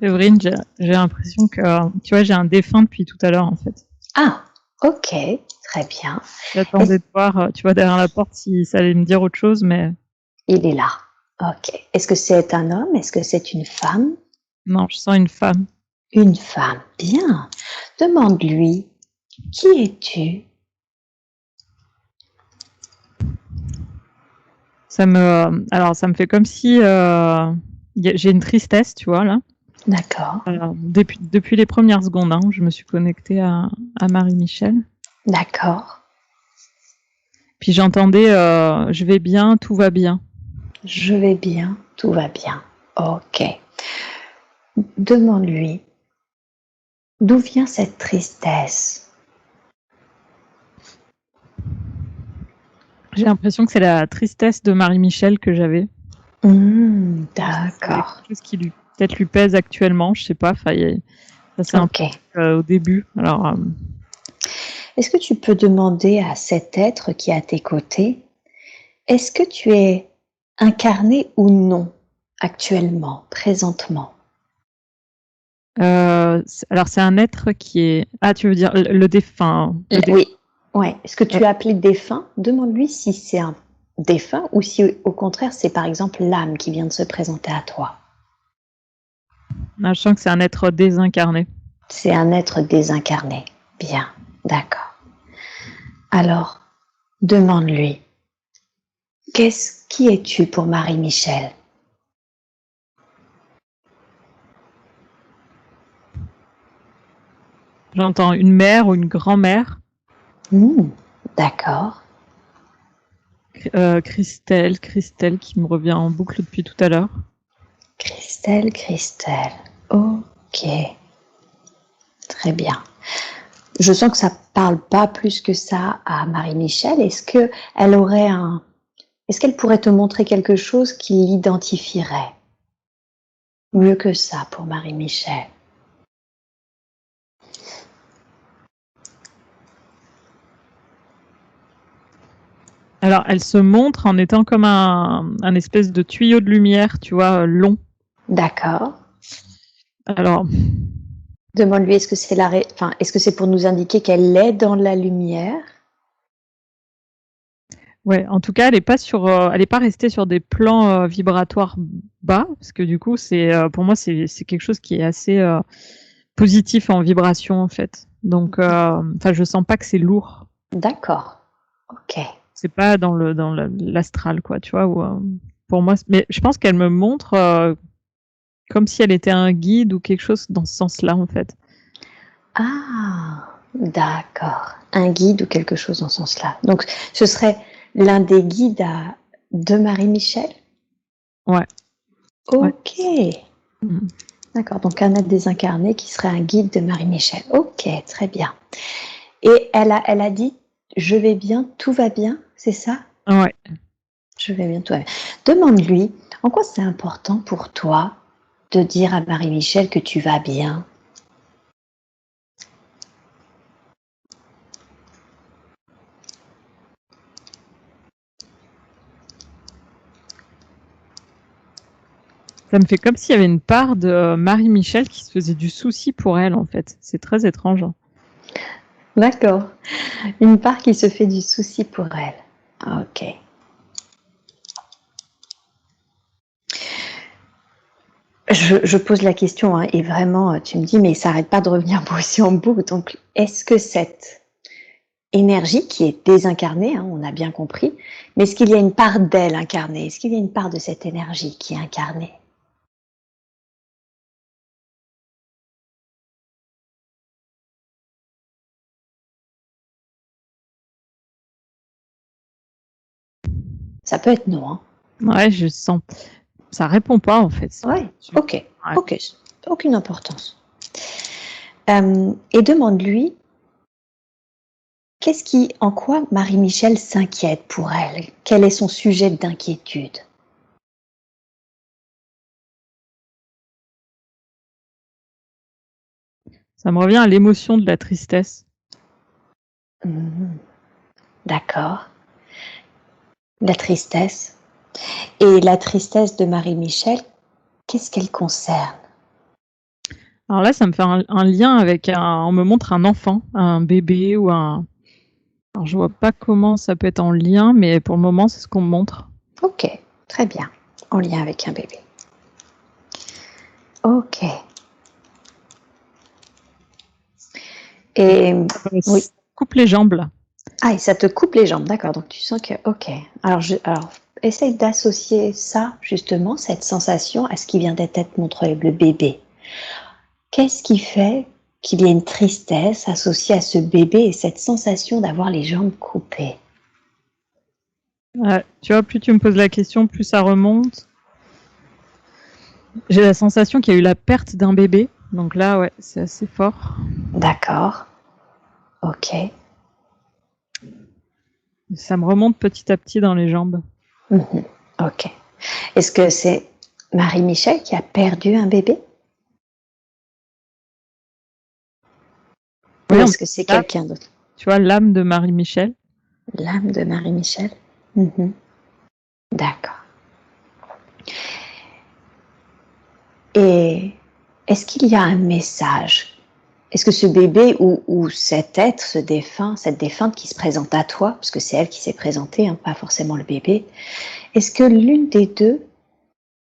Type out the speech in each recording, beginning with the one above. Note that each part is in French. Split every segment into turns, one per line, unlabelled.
Séverine, j'ai l'impression que, tu vois, j'ai un défunt depuis tout à l'heure, en fait.
Ah, ok, très bien.
J'attendais
Est-ce-
de voir, tu vois, derrière la porte si ça allait me dire autre chose, mais
Il est là. Ok. Est-ce que c'est un homme? Est-ce que c'est une femme?
non, je sens une femme.
Une femme. Bien. Demande-lui, qui es-tu?
Alors, ça me fait comme si j'ai une tristesse, tu vois, là.
D'accord.
Depuis les premières secondes, hein, où je me suis connectée à Marie-Michel.
D'accord.
Puis j'entendais je vais bien, tout va bien.
Je vais bien, tout va bien. Ok. Demande-lui, d'où vient cette tristesse?
J'ai l'impression que c'est la tristesse de Marie-Michel que j'avais. C'est quelque
D'accord.
chose qui peut-être lui pèse actuellement, je sais pas. Ça c'est un
Ok.
peu au début. Alors,
Est-ce que tu peux demander à cet être qui est à tes côtés, est-ce que tu es incarné ou non actuellement, présentement?
alors c'est un être qui est. Ah, tu veux dire le défunt, le défunt.
Oui, ouais. Est-ce que tu as appelé défunt? Demande-lui si c'est un défunt ou si au contraire c'est par exemple l'âme qui vient de se présenter à toi.
Ah, je sens que c'est un être désincarné.
C'est un être désincarné. Bien, d'accord. Alors, demande-lui, qui es-tu pour Marie-Michel?
J'entends une mère ou une grand-mère.
D'accord.
Christelle qui me revient en boucle depuis tout à l'heure.
Christelle, Christelle. Ok, très bien. Je sens que ça parle pas plus que ça à Marie-Michel. Est-ce qu'elle pourrait te montrer quelque chose qui l'identifierait mieux que ça pour Marie-Michel?
Alors, elle se montre en étant comme un espèce de tuyau de lumière, tu vois, long.
D'accord.
Alors,
Demande-lui, est-ce que c'est pour nous indiquer qu'elle est dans la lumière?
ouais, en tout cas, elle est pas restée sur des plans vibratoires bas, parce que du coup, pour moi, c'est quelque chose qui est assez positif en vibration, en fait. Donc, enfin, je sens pas que c'est lourd.
D'accord. Ok.
C'est pas dans l'astral, quoi, tu vois. Pour moi, mais je pense qu'elle me montre comme si elle était un guide ou quelque chose dans ce sens-là, en fait.
Ah, d'accord. Un guide ou quelque chose dans ce sens-là. Donc, ce serait l'un des guides de Marie-Michel?
Ouais, ouais.
Ok.
Mhm.
D'accord. Donc, un être désincarné qui serait un guide de Marie-Michel. Ok, très bien. Et elle a dit, je vais bien, tout va bien, c'est ça?
Ouais.
Je vais bien, tout va bien. Demande-lui, en quoi c'est important pour toi de dire à Marie-Michel que tu vas bien?
Ça me fait comme s'il y avait une part de Marie-Michel qui se faisait du souci pour elle, en fait. C'est très étrange.
D'accord. Une part qui se fait du souci pour elle. Ok. Je pose la question, hein, et vraiment, tu me dis, mais ça n'arrête pas de revenir aussi en boucle. Donc, est-ce que cette énergie qui est désincarnée, hein, on a bien compris, mais est-ce qu'il y a une part d'elle incarnée? Est-ce qu'il y a une part de cette énergie qui est incarnée? Ça peut être non, hein.
Ouais, je sens. Ça répond pas, en fait.
Ouais,
Je-
ok,
Ouais.
ok, aucune importance. Et demande-lui, en quoi Marie-Michel s'inquiète pour elle? Quel est son sujet d'inquiétude?
Ça me revient à l'émotion de la tristesse.
D'accord. La tristesse. Et la tristesse de Marie-Michel, qu'est-ce qu'elle concerne?
Alors là, ça me fait un lien avec on me montre un enfant, un bébé ou un. Alors je vois pas comment ça peut être en lien, mais pour le moment, c'est ce qu'on me montre.
Ok, très bien. En lien avec un bébé. Ok. Et oui.
Coupe les jambes là.
Ah, et ça te coupe les jambes, d'accord. Donc tu sens que, ok. Alors, essaye d'associer ça, justement, cette sensation, à ce qui vient d'être montré, le bébé. Qu'est-ce qui fait qu'il y a une tristesse associée à ce bébé et cette sensation d'avoir les jambes coupées?
Tu vois, plus tu me poses la question, plus ça remonte. J'ai la sensation qu'il y a eu la perte d'un bébé. Donc là, ouais, c'est assez fort.
D'accord. Ok.
Ça me remonte petit à petit dans les jambes.
Mhm. Ok. Est-ce que c'est Marie-Michel qui a perdu un bébé? Ou
Oui,
est-ce que c'est quelqu'un d'autre?
Tu vois, l'âme de Marie-Michel.
L'âme de Marie-Michel? Mhm. D'accord. Et est-ce qu'il y a un message? Est-ce que ce bébé ou cet être, ce défunt, cette défunte qui se présente à toi, parce que c'est elle qui s'est présentée, hein, pas forcément le bébé, est-ce que l'une des deux,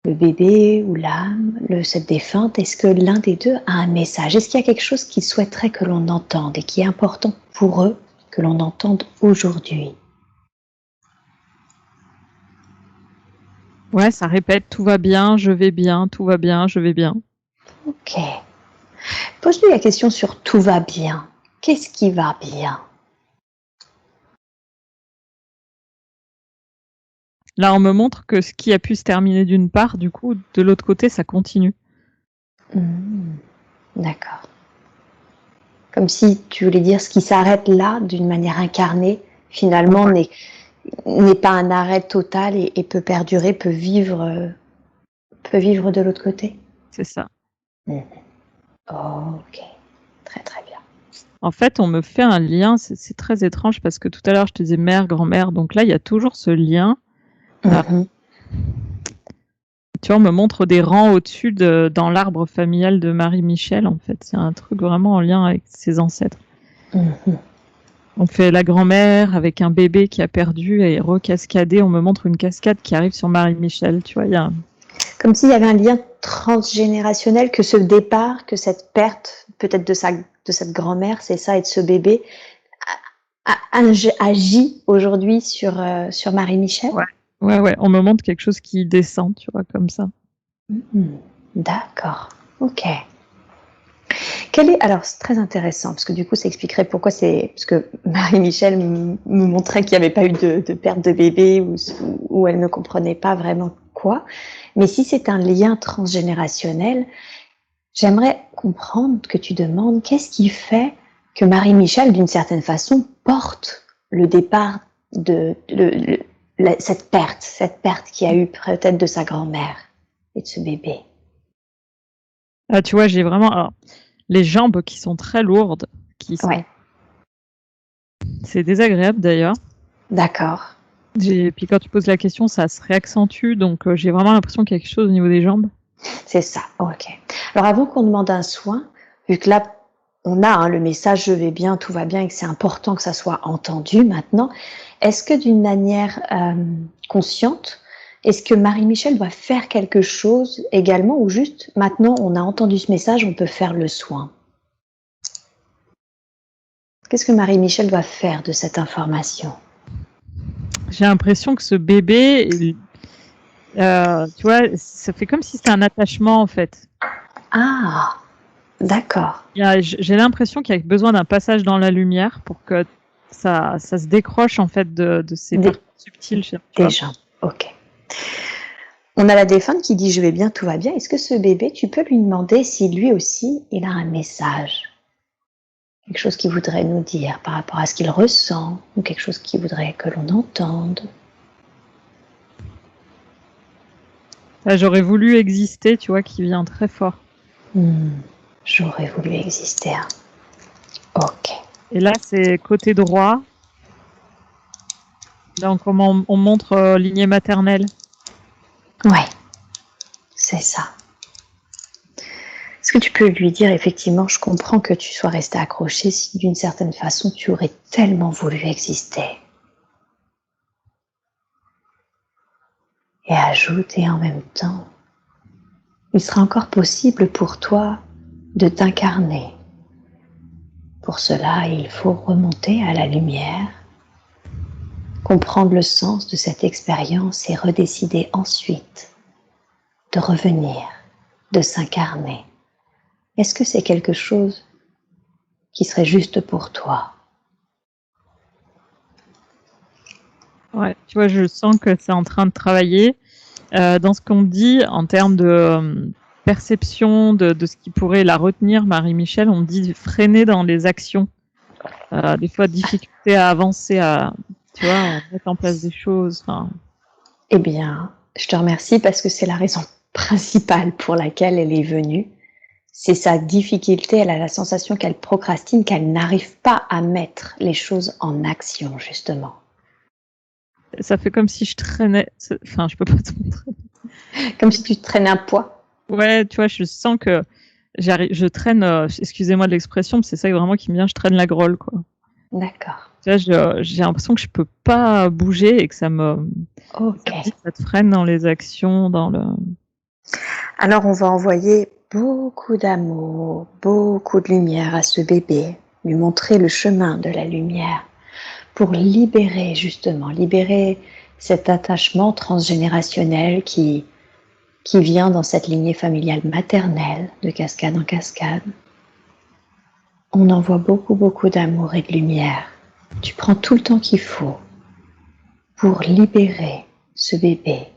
le bébé ou l'âme, cette défunte, est-ce que l'un des deux a un message? Est-ce qu'il y a quelque chose qu'ils souhaiteraient que l'on entende et qui est important pour eux que l'on entende aujourd'hui?
Ouais, ça répète, tout va bien, je vais bien, tout va bien, je vais bien.
Ok. Pose-lui la question sur tout va bien. Qu'est-ce qui va bien?
Là, on me montre que ce qui a pu se terminer d'une part, du coup, de l'autre côté, ça continue.
D'accord. Comme si tu voulais dire ce qui s'arrête là, d'une manière incarnée, finalement, n'est pas un arrêt total et peut perdurer, peut vivre de l'autre côté.
C'est ça.
Ok, très très bien.
En fait, on me fait un lien, c'est très étrange parce que tout à l'heure, je te disais mère, grand-mère, donc là, il y a toujours ce lien. Tu vois, on me montre des rangs au-dessus dans l'arbre familial de Marie-Michel, en fait. C'est un truc vraiment en lien avec ses ancêtres. On fait la grand-mère avec un bébé qui a perdu et recascadé. On me montre une cascade qui arrive sur Marie-Michel. Tu vois, il y a
Comme s'il y avait un lien transgénérationnel, que ce départ, que cette perte, peut-être de cette grand-mère, c'est ça, et de ce bébé, agit aujourd'hui sur Marie-Michel.
Ouais. On me montre quelque chose qui descend, tu vois, comme ça.
D'accord. Ok. Alors, c'est très intéressant, parce que du coup, ça expliquerait pourquoi parce que Marie-Michel me montrait qu'il n'y avait pas eu de perte de bébé, ou elle ne comprenait pas vraiment quoi. Mais si c'est un lien transgénérationnel, j'aimerais comprendre que tu demandes qu'est-ce qui fait que Marie-Michel, d'une certaine façon, porte le départ cette perte qu'il y a eu peut-être de sa grand-mère et de ce bébé.
Tu vois, j'ai vraiment les jambes qui sont très lourdes, c'est désagréable d'ailleurs.
D'accord.
Puis quand tu poses la question, ça se réaccentue, donc j'ai vraiment l'impression qu'il y a quelque chose au niveau des jambes.
C'est ça, ok. Alors avant qu'on demande un soin, vu que là, on a le message « je vais bien, tout va bien » et que c'est important que ça soit entendu maintenant, est-ce que d'une manière consciente, est-ce que Marie-Michel doit faire quelque chose également, ou juste maintenant on a entendu ce message, on peut faire le soin? Qu'est-ce que Marie-Michel doit faire de cette information?
J'ai l'impression que ce bébé, tu vois, ça fait comme si c'était un attachement en fait.
Ah, d'accord.
J'ai l'impression qu'il y a besoin d'un passage dans la lumière pour que ça se décroche en fait de ces parties subtiles.
Déjà, ok. On a la défunte qui dit « je vais bien, tout va bien ». Est-ce que ce bébé, tu peux lui demander si lui aussi, il a un message? Quelque chose qu'il voudrait nous dire par rapport à ce qu'il ressent, ou quelque chose qu'il voudrait que l'on entende?
J'aurais voulu exister, tu vois, qui vient très fort.
J'aurais voulu exister. Ok.
Et là, c'est côté droit. Donc, on montre lignée maternelle.
Ouais, c'est ça. Est-ce que tu peux lui dire effectivement, je comprends que tu sois resté accroché si d'une certaine façon tu aurais tellement voulu exister. Et ajoute, et en même temps, il sera encore possible pour toi de t'incarner. Pour cela, il faut remonter à la lumière, comprendre le sens de cette expérience et redécider ensuite de revenir, de s'incarner. Est-ce que c'est quelque chose qui serait juste pour toi?
Ouais, tu vois, je sens que c'est en train de travailler. Dans ce qu'on dit en termes de perception de ce qui pourrait la retenir, Marie-Michel, on dit freiner dans les actions. Des fois, difficulté à avancer, tu vois, à mettre en place des choses. Enfin,
Eh bien, je te remercie parce que c'est la raison principale pour laquelle elle est venue. C'est sa difficulté, elle a la sensation qu'elle procrastine, qu'elle n'arrive pas à mettre les choses en action, justement.
ça fait comme si je traînais. Enfin, je peux pas te montrer.
Comme si tu traînais un poids.
Ouais, tu vois, je sens que je traîne, excusez-moi de l'expression, mais c'est ça vraiment qui me vient, je traîne la grolle, quoi.
D'accord.
Tu vois, j'ai l'impression que je peux pas bouger et que ça me
Ok.
te freine dans les actions, dans le.
Alors, on va envoyer beaucoup d'amour, beaucoup de lumière à ce bébé, lui montrer le chemin de la lumière pour libérer, justement, libérer cet attachement transgénérationnel qui vient dans cette lignée familiale maternelle, de cascade en cascade. On envoie beaucoup, beaucoup d'amour et de lumière. Tu prends tout le temps qu'il faut pour libérer ce bébé.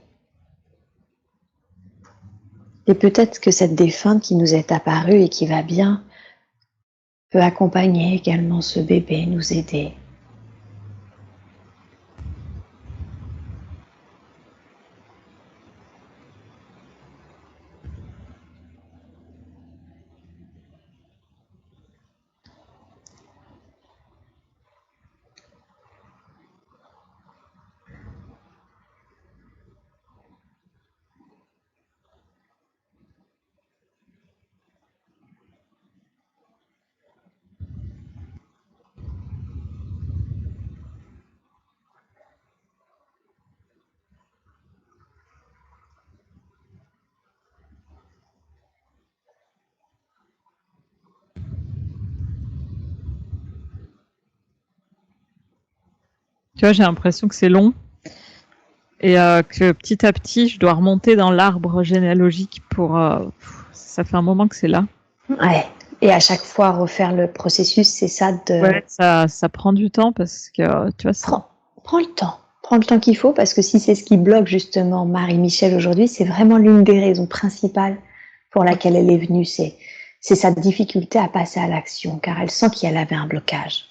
Et peut-être que cette défunte qui nous est apparue et qui va bien peut accompagner également ce bébé, nous aider.
Tu vois, j'ai l'impression que c'est long et que petit à petit, je dois remonter dans l'arbre généalogique pour. Ça fait un moment que c'est là.
Ouais. Et à chaque fois refaire le processus, c'est ça de
Ouais, ça prend du temps parce que tu vois,
prends le temps. Prends le temps qu'il faut parce que si c'est ce qui bloque justement Marie-Michel aujourd'hui, c'est vraiment l'une des raisons principales pour laquelle elle est venue. C'est sa difficulté à passer à l'action car elle sent qu'elle avait un blocage.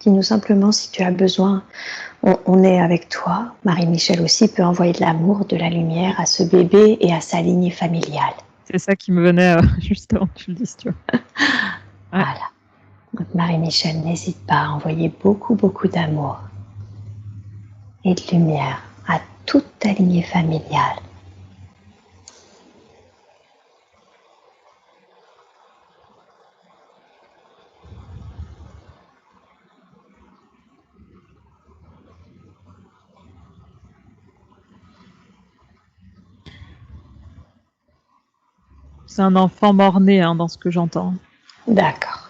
Dis-nous simplement si tu as besoin. On est avec toi. Marie-Michel aussi peut envoyer de l'amour, de la lumière à ce bébé et à sa lignée familiale.
c'est ça qui me venait juste avant que tu le dises, tu vois. Ouais.
Voilà. Donc Marie-Michel, n'hésite pas à envoyer beaucoup, beaucoup d'amour et de lumière à toute ta lignée familiale.
C'est un enfant mort-né dans ce que j'entends.
D'accord.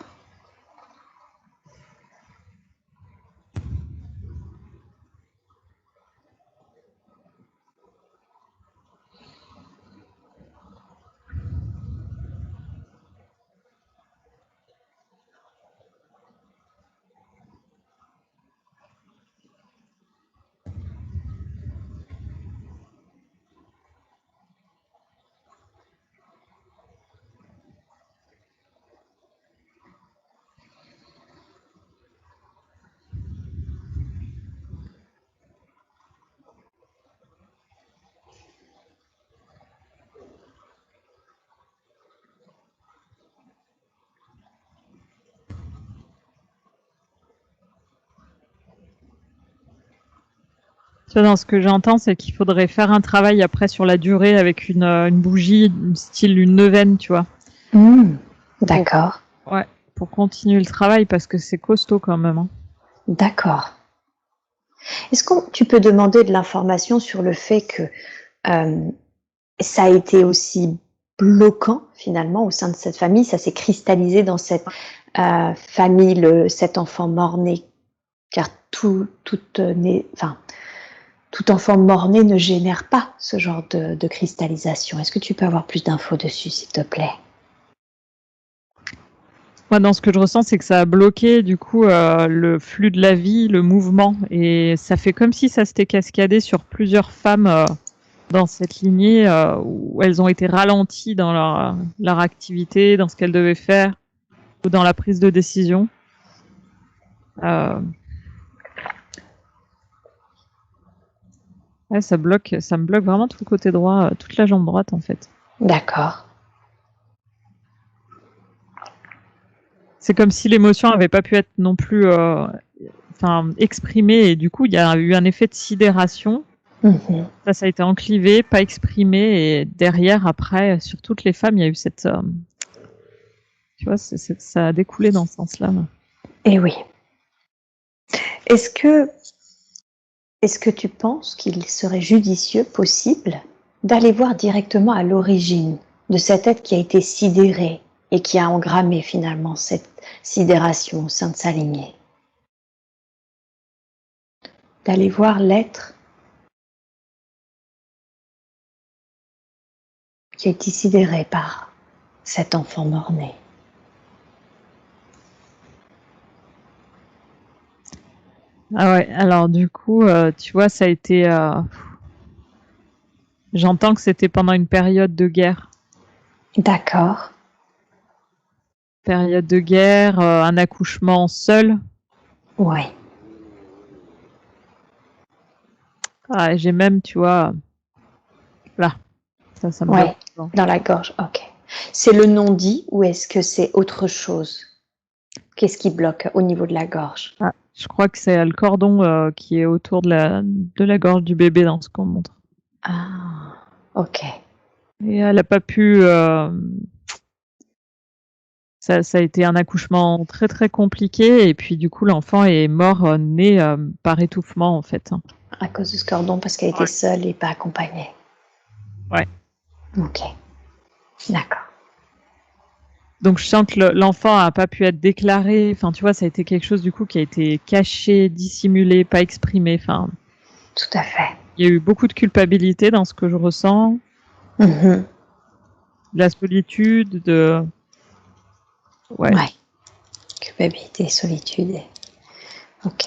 Ça, dans ce que j'entends, c'est qu'il faudrait faire un travail après sur la durée avec une bougie, style une neuvaine, tu vois.
D'accord.
Ouais, pour continuer le travail parce que c'est costaud quand même. Hein.
D'accord. Est-ce que tu peux demander de l'information sur le fait que ça a été aussi bloquant finalement au sein de cette famille, ça s'est cristallisé dans cette famille, cet enfant mort-né, car tout enfant mort-né ne génère pas ce genre de cristallisation. Est-ce que tu peux avoir plus d'infos dessus, s'il te plaît?
Moi, dans ce que je ressens, c'est que ça a bloqué du coup le flux de la vie, le mouvement, et ça fait comme si ça s'était cascadé sur plusieurs femmes dans cette lignée où elles ont été ralenties dans leur activité, dans ce qu'elles devaient faire, ou dans la prise de décision. Ouais, ça me bloque vraiment tout le côté droit, toute la jambe droite en fait.
D'accord.
C'est comme si l'émotion n'avait pas pu être non plus exprimée, et du coup il y a eu un effet de sidération. Ça a été enclivé, pas exprimé, et derrière, après, sur toutes les femmes, il y a eu cette... tu vois, ça a découlé dans ce sens-là.
Eh oui. Est-ce que tu penses qu'il serait judicieux, possible, d'aller voir directement à l'origine de cet être qui a été sidéré et qui a engrammé finalement cette sidération au sein de sa lignée? D'aller voir l'être qui a été sidéré par cet enfant mort-né.
Ah ouais, alors du coup, tu vois, ça a été... J'entends que c'était pendant une période de guerre.
D'accord.
Période de guerre, un accouchement seul.
Ouais.
Ah, j'ai même, tu vois... Là, ça me bloque.
Ouais, dans la gorge, ok. C'est le non-dit ou est-ce que c'est autre chose? Qu'est-ce qui bloque au niveau de la gorge?
Ah, je crois que c'est le cordon qui est autour de la gorge du bébé dans ce qu'on montre.
Ah, ok.
Et elle n'a pas pu... Ça a été un accouchement très très compliqué, et puis du coup l'enfant est mort né par étouffement en fait.
À cause de ce cordon, parce qu'elle était seule et pas accompagnée.
Ouais.
Ok. D'accord.
Donc je sens que l'enfant a pas pu être déclaré. Enfin, tu vois, ça a été quelque chose du coup qui a été caché, dissimulé, pas exprimé. Enfin,
tout à fait.
Il y a eu beaucoup de culpabilité dans ce que je ressens. De la solitude,
Ouais. Culpabilité, solitude. Ok.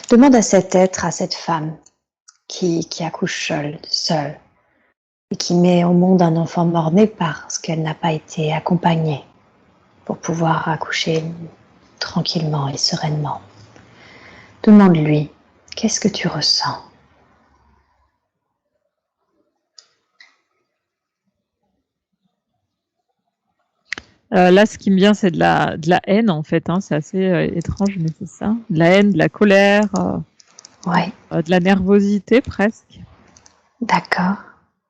Demande à cet être, à cette femme qui accouche seule et qui met au monde un enfant mort-né parce qu'elle n'a pas été accompagnée pour pouvoir accoucher tranquillement et sereinement. Demande-lui, qu'est-ce que tu ressens?
Là, ce qui me vient, c'est de la haine, en fait. Hein. C'est assez étrange, mais c'est ça. De la haine, de la colère, de la nervosité, presque.
D'accord.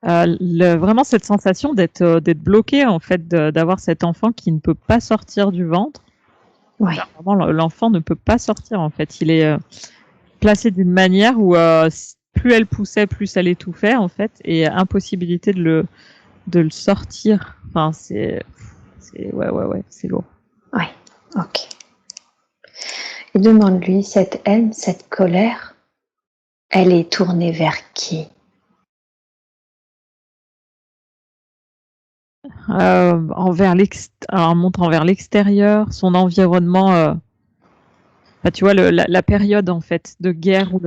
Vraiment cette sensation d'être bloqué, en fait, d'avoir cet enfant qui ne peut pas sortir du ventre.
Oui.
Vraiment, l'enfant ne peut pas sortir, en fait. Il est placé d'une manière où plus elle poussait, plus elle étouffait, en fait, et impossibilité de le sortir. Enfin, c'est c'est lourd.
Oui, ok. Et demande-lui, cette haine, cette colère, elle est tournée vers qui?
Alors, montrant vers l'extérieur, son environnement. Tu vois, la période en fait de guerre où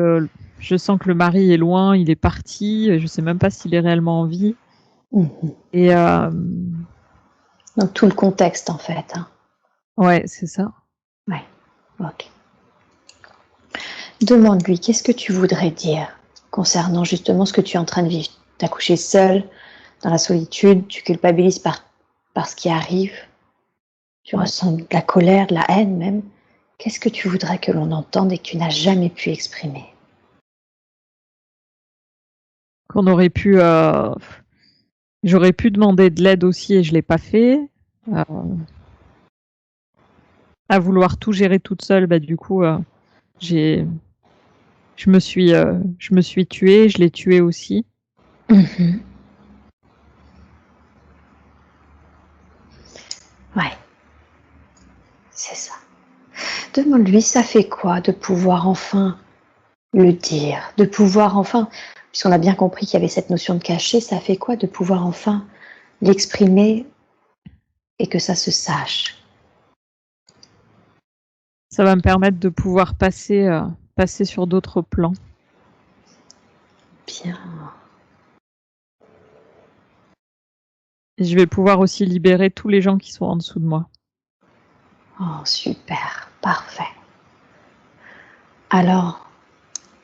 je sens que le mari est loin, il est parti, je sais même pas s'il est réellement en vie. Et
donc tout le contexte en fait. Hein.
Ouais, c'est ça.
Ouais, ok. Demande-lui, qu'est-ce que tu voudrais dire concernant justement ce que tu es en train de vivre? D'accoucher seule, dans la solitude, tu culpabilises par ce qui arrive, tu ressens de la colère, de la haine même. Qu'est-ce que tu voudrais que l'on entende et que tu n'as jamais pu exprimer?
qu'on aurait pu, j'aurais pu demander de l'aide aussi et je l'ai pas fait. À vouloir tout gérer toute seule, bah du coup, je me suis tuée, je l'ai tué aussi.
Mhm. Ouais, c'est ça. Demande-lui, ça fait quoi de pouvoir enfin le dire, de pouvoir enfin, puisqu'on a bien compris qu'il y avait cette notion de cachet, ça fait quoi de pouvoir enfin l'exprimer et que ça se sache?
Ça va me permettre de pouvoir passer sur d'autres plans.
Bien.
Et je vais pouvoir aussi libérer tous les gens qui sont en dessous de moi.
Oh, super, parfait. Alors,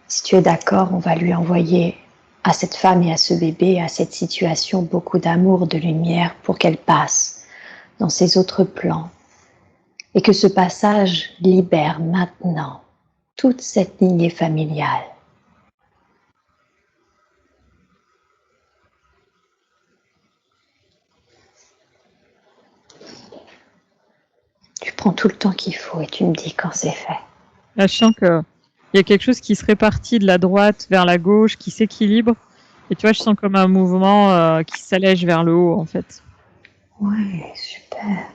si tu es d'accord, on va lui envoyer à cette femme et à ce bébé, à cette situation, beaucoup d'amour, de lumière pour qu'elle passe dans ces autres plans. Et que ce passage libère maintenant toute cette lignée familiale. Tu prends tout le temps qu'il faut et tu me dis quand c'est fait.
Là, je sens qu'il y a quelque chose qui se répartit de la droite vers la gauche, qui s'équilibre. Et tu vois, je sens comme un mouvement qui s'allège vers le haut, en fait.
Ouais, super.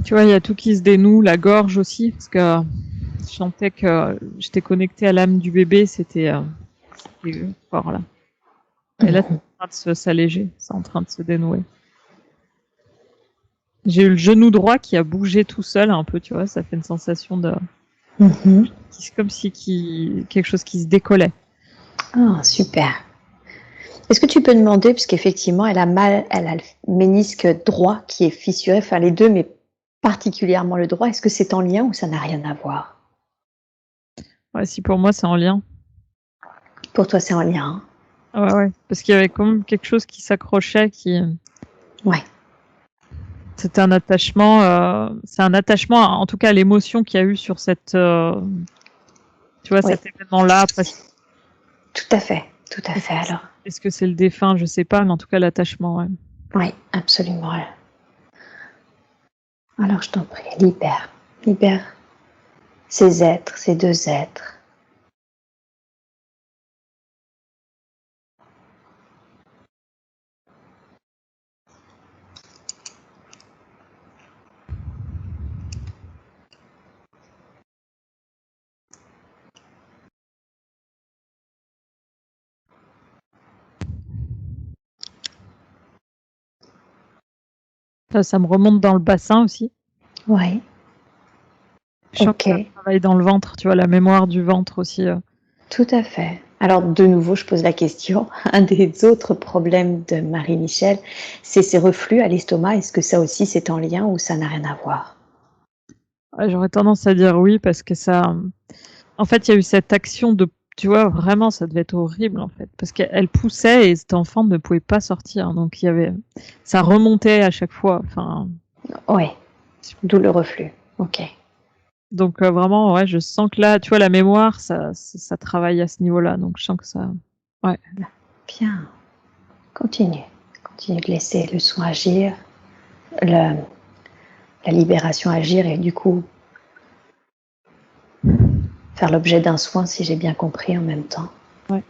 Tu vois, il y a tout qui se dénoue, la gorge aussi, parce que je sentais que j'étais connectée à l'âme du bébé, c'était fort là. Et là, c'est en train de s'alléger, c'est en train de se dénouer. J'ai eu le genou droit qui a bougé tout seul un peu, tu vois, ça fait une sensation de... C'est comme si quelque chose qui se décollait.
Ah, super. Est-ce que tu peux demander, puisqu'effectivement, elle a le ménisque droit qui est fissuré, enfin les deux, mais particulièrement le droit, est-ce que c'est en lien ou ça n'a rien à voir?
Ouais, si pour moi c'est en lien.
Pour toi, c'est en lien, hein?
Ouais, parce qu'il y avait quand même quelque chose qui s'accrochait,
Ouais.
C'était un attachement, c'est un attachement, en tout cas, à l'émotion qu'il y a eu sur cette, tu vois,
Oui,
cet événement-là.
tout à fait, tout à fait. Alors,
Est-ce que c'est le défunt? Je sais pas, mais en tout cas, l'attachement, ouais.
oui, absolument. Alors, je t'en prie, libère, libère ces êtres, ces deux êtres.
Ça me remonte dans le bassin aussi.
Oui,
Je sens que
ok,
ça travaille dans le ventre, tu vois, la mémoire du ventre aussi.
tout à fait. Alors, de nouveau, je pose la question. Un des autres problèmes de Marie-Michel, c'est ses reflux à l'estomac. Est-ce que ça aussi, c'est en lien ou ça n'a rien à voir?
Ouais, j'aurais tendance à dire oui, parce que ça, en fait, il y a eu cette action de, tu vois, vraiment, ça devait être horrible, en fait, parce qu'elle poussait et cet enfant ne pouvait pas sortir. Donc, ça remontait à chaque fois. Enfin,
Oui, d'où le reflux. Ok.
donc vraiment, ouais, je sens que là, tu vois, la mémoire, ça travaille à ce niveau-là. Donc, je sens que ça, ouais.
Bien. Continue. Continue de laisser le soin agir, le- la libération agir et du coup faire l'objet d'un soin, si j'ai bien compris, en même temps.
Ouais.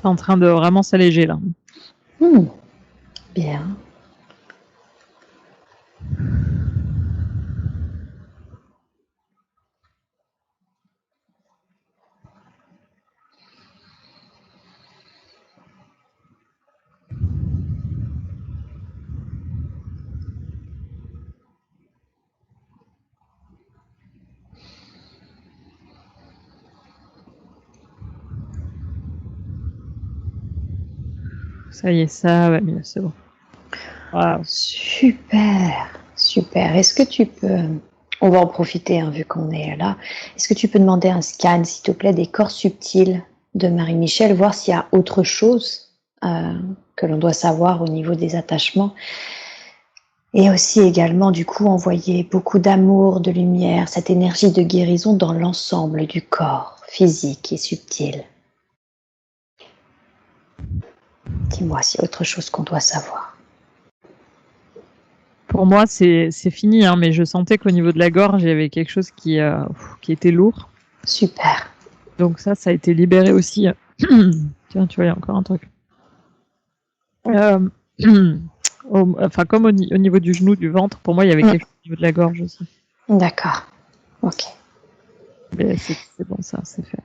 C'est en train de vraiment s'alléger là.
Bien.
Ça y est, ça va mieux, c'est bon. Wow.
Super, super. Est-ce que tu peux, on va en profiter hein, vu qu'on est là, est-ce que tu peux demander un scan, s'il te plaît, des corps subtils de Marie-Michel, voir s'il y a autre chose que l'on doit savoir au niveau des attachements et aussi également du coup envoyer beaucoup d'amour, de lumière, cette énergie de guérison dans l'ensemble du corps physique et subtil. Dis-moi s'il y a autre chose qu'on doit savoir.
Pour moi, c'est fini, hein, mais je sentais qu'au niveau de la gorge, il y avait quelque chose qui était lourd.
Super.
Donc ça a été libéré aussi. Tiens, tu vois, il y a encore un truc. Enfin, comme au niveau du genou, du ventre, pour moi, il y avait quelque chose au niveau de la gorge aussi.
D'accord. Ok.
Mais c'est bon, ça, c'est fait.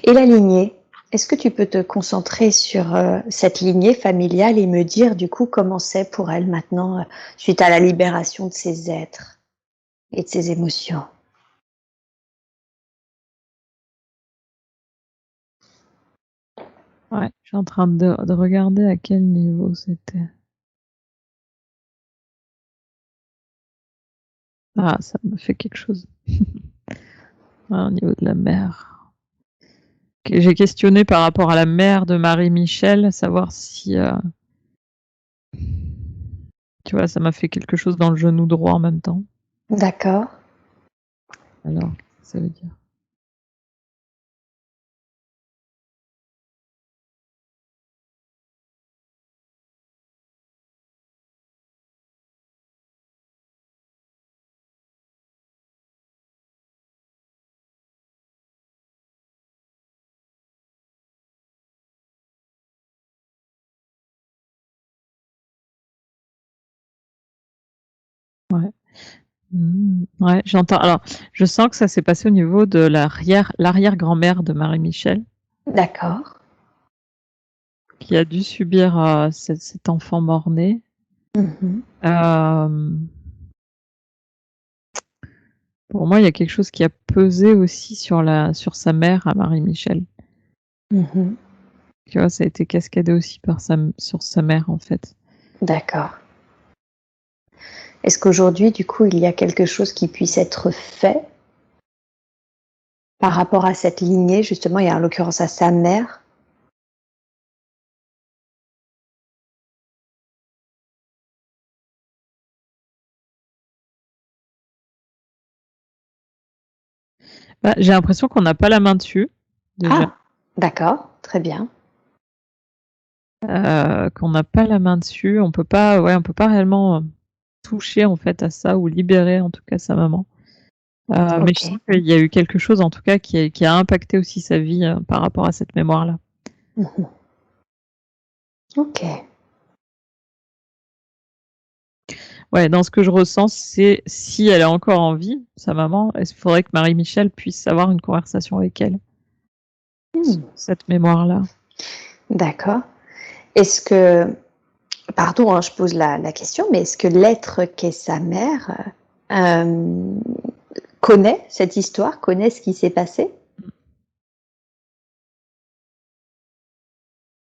Et la lignée, est-ce que tu peux te concentrer sur cette lignée familiale et me dire du coup comment c'est pour elle maintenant, suite à la libération de ses êtres et de ses émotions?
Ouais, je suis en train de regarder à quel niveau c'était. Ah, ça me fait quelque chose. Au niveau de la mère. J'ai questionné par rapport à la mère de Marie-Michel, savoir si... Tu vois, ça m'a fait quelque chose dans le genou droit en même temps.
D'accord.
Alors, ça veut dire... Ouais. Ouais, j'entends. Alors, je sens que ça s'est passé au niveau de l'arrière-grand-mère de Marie-Michel,
D'accord.
qui a dû subir cet enfant mort-né. Pour moi, il y a quelque chose qui a pesé aussi sur sa mère à Marie-Michel. Tu vois, ça a été cascadé aussi sur sa mère, en fait.
D'accord. Est-ce qu'aujourd'hui, du coup, il y a quelque chose qui puisse être fait par rapport à cette lignée, justement, et en l'occurrence à sa mère?
Bah, j'ai l'impression qu'on n'a pas la main dessus, déjà.
Ah, d'accord, très bien.
Qu'on n'a pas la main dessus. On peut pas réellement toucher, en fait, à ça ou libérer, en tout cas, sa maman. Mais je sens qu'il y a eu quelque chose, en tout cas, qui a impacté aussi sa vie par rapport à cette mémoire-là.
Ok.
Ouais, dans ce que je ressens, c'est si elle est encore en vie, sa maman, il faudrait que Marie-Michel puisse avoir une conversation avec elle. Cette mémoire-là.
D'accord. Est-ce que, pardon, hein, je pose la question, mais est-ce que l'être qu'est sa mère connaît cette histoire, connaît ce qui s'est passé?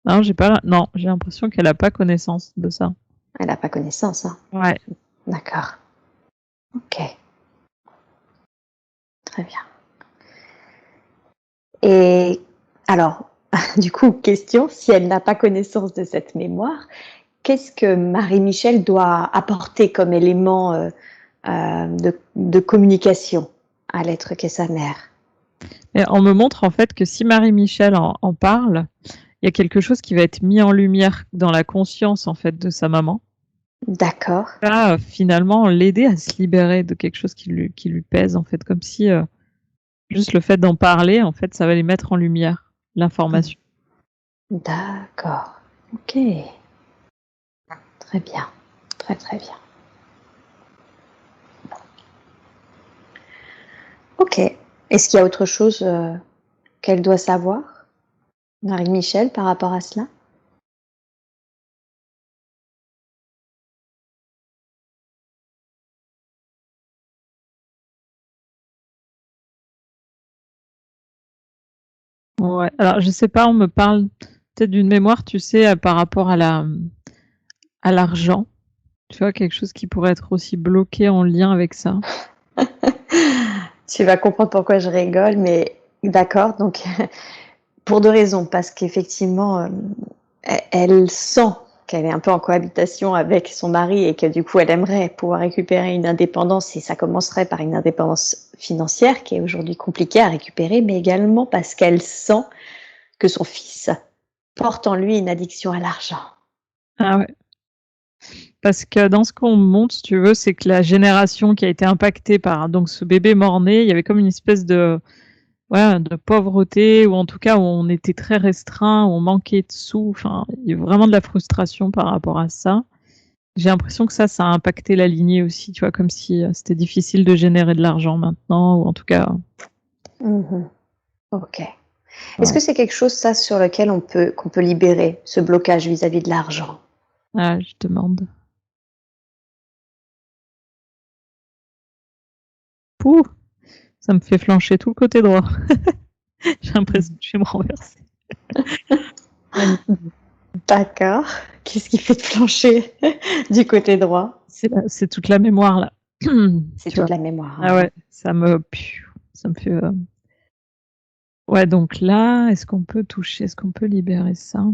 Non, j'ai l'impression qu'elle n'a pas connaissance de ça.
Elle n'a pas connaissance, hein?
Ouais.
D'accord. Ok. Très bien. Et alors, du coup, question, si elle n'a pas connaissance de cette mémoire, qu'est-ce que Marie-Michel doit apporter comme élément de communication à l'être qu'est sa mère?
Et on me montre en fait que si Marie-Michel en parle, il y a quelque chose qui va être mis en lumière dans la conscience en fait de sa maman.
D'accord.
Va finalement l'aider à se libérer de quelque chose qui lui pèse en fait, comme si juste le fait d'en parler en fait, ça va les mettre en lumière l'information.
D'accord. Ok. Très bien. Très très bien. Ok. Est-ce qu'il y a autre chose qu'elle doit savoir, Marie-Michel, par rapport à cela?
Ouais. Alors, je sais pas, on me parle peut-être d'une mémoire, tu sais, par rapport à l'argent. Tu vois, quelque chose qui pourrait être aussi bloqué en lien avec ça.
Tu vas comprendre pourquoi je rigole, mais d'accord. Donc, pour 2 raisons. Parce qu'effectivement, elle sent qu'elle est un peu en cohabitation avec son mari et que du coup, elle aimerait pouvoir récupérer une indépendance et ça commencerait par une indépendance financière qui est aujourd'hui compliquée à récupérer, mais également parce qu'elle sent que son fils porte en lui une addiction à l'argent.
Ah ouais. Parce que dans ce qu'on montre, si tu veux, c'est que la génération qui a été impactée par donc ce bébé mort-né, il y avait comme une espèce de pauvreté, ou en tout cas où on était très restreint, où on manquait de sous. Enfin, il y a vraiment de la frustration par rapport à ça. J'ai l'impression que ça a impacté la lignée aussi, tu vois, comme si c'était difficile de générer de l'argent maintenant, ou en tout cas,
Mmh. OK. Est-ce
ouais.
que c'est quelque chose ça sur lequel qu'on peut libérer ce blocage vis-à-vis de l'argent?
Ah, je demande. Pouh, ça me fait flancher tout le côté droit. J'ai l'impression que je vais me renverser. Magnifique.
D'accord. Qu'est-ce qui fait te flancher du côté droit?
C'est toute la mémoire là.
C'est
Tu vois?
toute la mémoire,
Ah
ouais.
ouais, ça me fait. Ouais, donc là, est-ce qu'on peut toucher, est-ce qu'on peut libérer ça?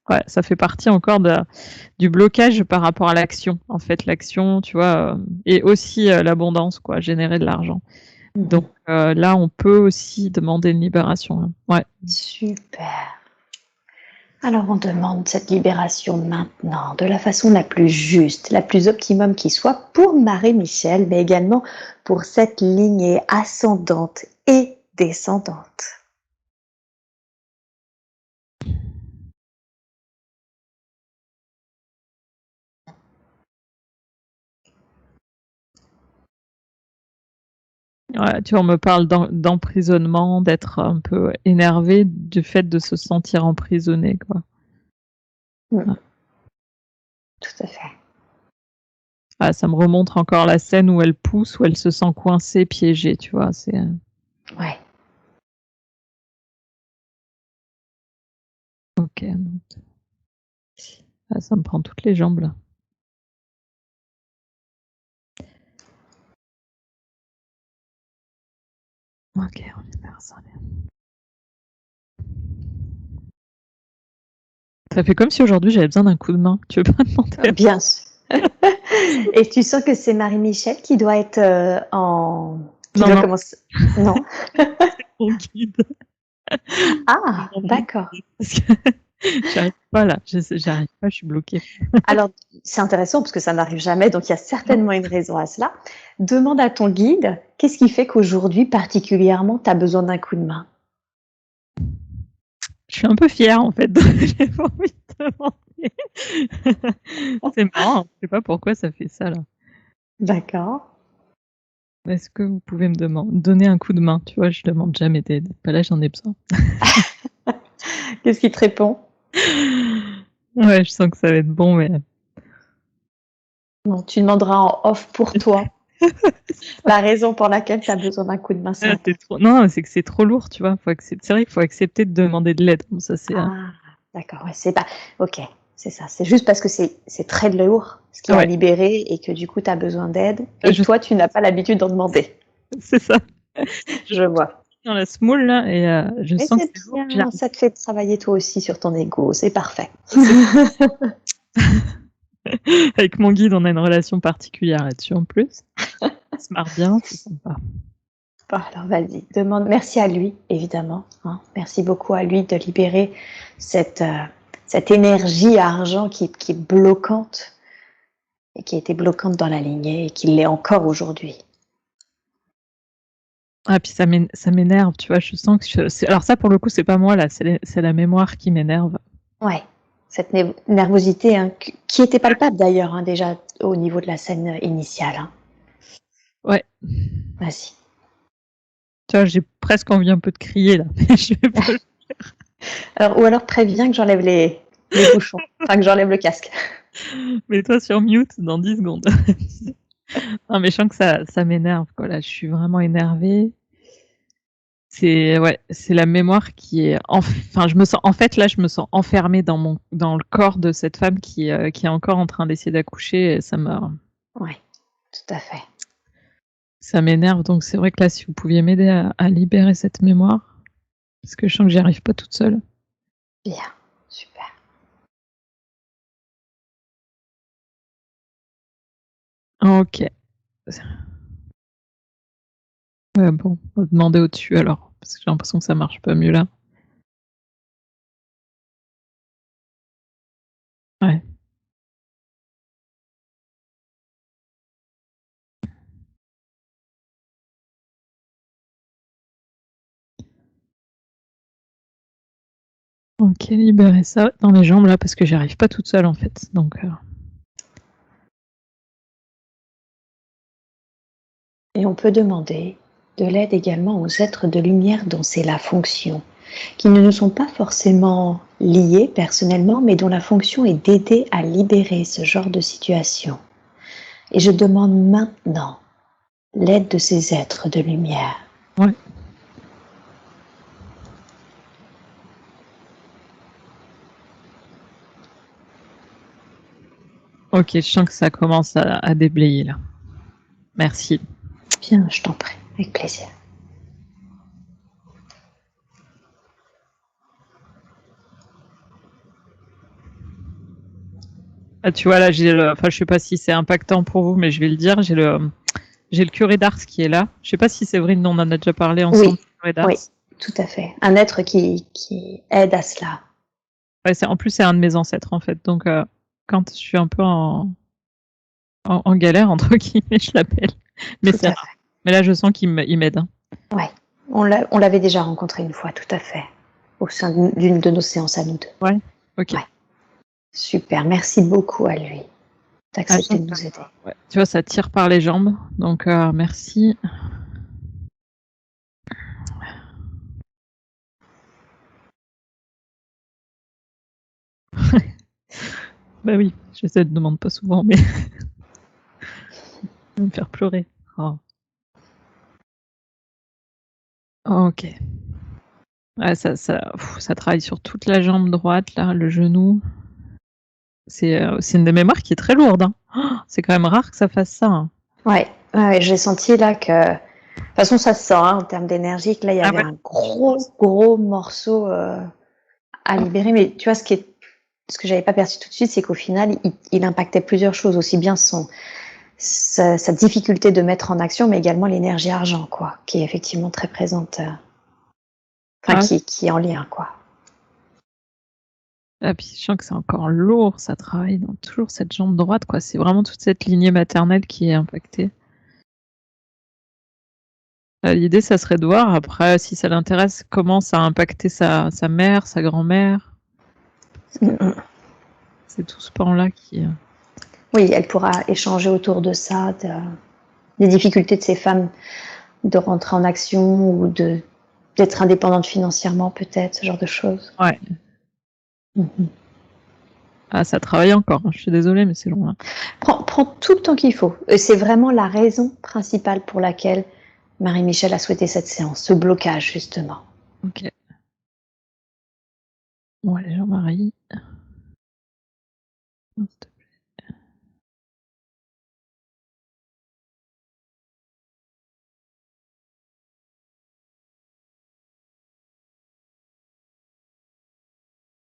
Ouais, ça fait partie encore du blocage par rapport à l'action. En fait, l'action, tu vois, et aussi l'abondance, quoi, générer de l'argent.
Mmh.
Donc là, on peut aussi demander une libération, hein. Ouais.
Super. Alors on demande cette libération maintenant, de la façon la plus juste, la plus optimum qui soit pour Marie-Michel, mais également pour cette lignée ascendante et descendante.
Ouais, tu vois, on me parle d'emprisonnement, d'être un peu énervé du fait de se sentir emprisonné, quoi.
Mmh,
Ouais.
tout à fait.
Ah, ça me remonte encore la scène où elle pousse, où elle se sent coincée, piégée, tu vois.
Ouais.
Ok. Ah, ça me prend toutes les jambes là. Ok, on libère ça. Ça fait comme si aujourd'hui j'avais besoin d'un coup de main. Tu veux pas demander?
Bien sûr. Et tu sens que c'est Marie-Michel qui doit être qui
Non,
doit
non,
commencer? Non?
c'est mon guide.
Ah,
Demander.
d'accord.
Parce que j'arrive pas là. J'arrive pas, je suis bloquée.
Alors, c'est intéressant parce que ça n'arrive jamais, donc il y a certainement une raison à cela. Demande à ton guide, qu'est-ce qui fait qu'aujourd'hui, particulièrement, tu as besoin d'un coup de main?
Je suis un peu fière en fait. J'ai pas envie de demander. C'est marrant, je sais pas pourquoi ça fait ça là.
D'accord.
Est-ce que vous pouvez donner un coup de main? Tu vois, je demande jamais d'aide. Bah là, j'en ai besoin.
Qu'est-ce qui te répond?
Ouais, je sens que ça va être bon, mais
Non, tu demanderas en off pour toi la raison pour laquelle tu as besoin d'un coup de main, c'est
ah,
important.
non, c'est que c'est trop lourd, tu vois. C'est vrai qu'il faut accepter de demander de l'aide. Bon, ça, c'est.
Ah, d'accord, ouais, c'est pas OK, c'est ça. C'est juste parce que c'est très lourd ce qu'il y a à
Ouais,
libérer et que du coup, tu as besoin d'aide et que
je
toi, tu n'as pas l'habitude d'en demander.
c'est ça. Je
Je vois.
suis dans la semoule là et je
Mais
sens que
c'est
c'est lourd.
bien, ça te fait travailler toi aussi sur ton ego, c'est parfait.
C'est avec mon guide, on a une relation particulière là-dessus en plus. On se marre bien, c'est sympa.
Bon, alors vas-y, demande merci à lui, évidemment, hein. Merci beaucoup à lui de libérer cette énergie argent qui est bloquante et qui a été bloquante dans la lignée et qui l'est encore aujourd'hui.
Ah, puis ça m'énerve, tu vois? Je sens que alors ça, pour le coup, c'est pas moi, là, c'est la mémoire qui m'énerve.
Ouais, cette nervosité, hein, qui était palpable d'ailleurs, hein, déjà au niveau de la scène initiale, hein.
Ouais.
Vas-y.
Tu vois, j'ai presque envie un peu de crier, là, mais je vais pas.
Alors, ou alors préviens que j'enlève les bouchons, enfin que j'enlève le casque.
Mets-toi sur mute dans 10 secondes. Non, mais je sens que ça m'énerve, quoi. Là, je suis vraiment énervée. C'est la mémoire qui est enfin, en fait, là, je me sens enfermée dans le corps de cette femme qui est encore en train d'essayer d'accoucher et
Ouais, tout à fait.
ça m'énerve. Donc c'est vrai que là, si vous pouviez m'aider à libérer cette mémoire, parce que je sens que j'y arrive pas toute seule.
Bien, super.
OK. Ouais, bon, on va demander au-dessus alors, parce que j'ai l'impression que ça marche pas mieux là. Ouais. OK, libérer ça dans les jambes là, parce que j'y arrive pas toute seule en fait, donc
Et on peut demander de l'aide également aux êtres de lumière dont c'est la fonction, qui ne nous sont pas forcément liés personnellement, mais dont la fonction est d'aider à libérer ce genre de situation. Et je demande maintenant l'aide de ces êtres de lumière.
ouais. OK, je sens que ça commence à déblayer là. Merci.
Bien, je t'en prie, avec plaisir.
Ah, tu vois là, enfin je sais pas si c'est impactant pour vous, mais je vais le dire, j'ai le curé d'Ars qui est là. Je sais pas si Séverine, on en a déjà parlé ensemble,
Oui,
le curé d'Ars.
oui, tout à fait. Un être qui aide à cela.
Ouais, en plus c'est un de mes ancêtres en fait, donc quand je suis un peu en galère entre guillemets, je l'appelle. Mais
Tout
c'est
à
rare.
fait.
Mais là, je sens qu'il m'aide, hein.
Ouais. On l'avait déjà rencontré une fois, tout à fait, au sein d'une de nos séances à nous deux.
Ouais, OK.
Ouais. Super, merci beaucoup à lui
Ah, je
d'accepter
sens
de
que
nous aider.
ouais, tu vois, ça tire par les jambes, donc merci. Bah oui, j'essaie de demande pas souvent, mais me faire pleurer. Oh. OK. Ouais, ça travaille sur toute la jambe droite, là, le genou. C'est une des mémoires qui est très lourde, hein. Oh, c'est quand même rare que ça fasse ça, hein.
Ouais, ouais, j'ai senti là que de toute façon ça se sent, hein, en termes d'énergie, que là il y
Ah
avait
ouais?
un gros morceau, à libérer. Mais tu vois ce que j'avais pas perçu tout de suite, c'est qu'au final il impactait plusieurs choses, aussi bien sa difficulté de mettre en action, mais également l'énergie argent quoi, qui est effectivement très présente, enfin
Ah,
qui est en lien quoi.
ah, puis je sens que c'est encore lourd, ça travaille dans toujours cette jambe droite, quoi. C'est vraiment toute cette lignée maternelle qui est impactée. L'idée, ça serait de voir après, si ça l'intéresse, comment ça a impacté sa mère, sa grand-mère, parce
Mmh
que
mh.
c'est tout ce pan-là qui,
Oui, elle pourra échanger autour de ça, des difficultés de ces femmes de rentrer en action ou d'être indépendante financièrement peut-être, ce genre de choses.
ouais.
Mmh mh.
Ah, ça travaille encore, hein, je suis désolée, mais c'est long, hein.
Prends tout le temps qu'il faut. C'est vraiment la raison principale pour laquelle Marie-Michel a souhaité cette séance, ce blocage justement.
OK. Bon allez, Jean-Marie.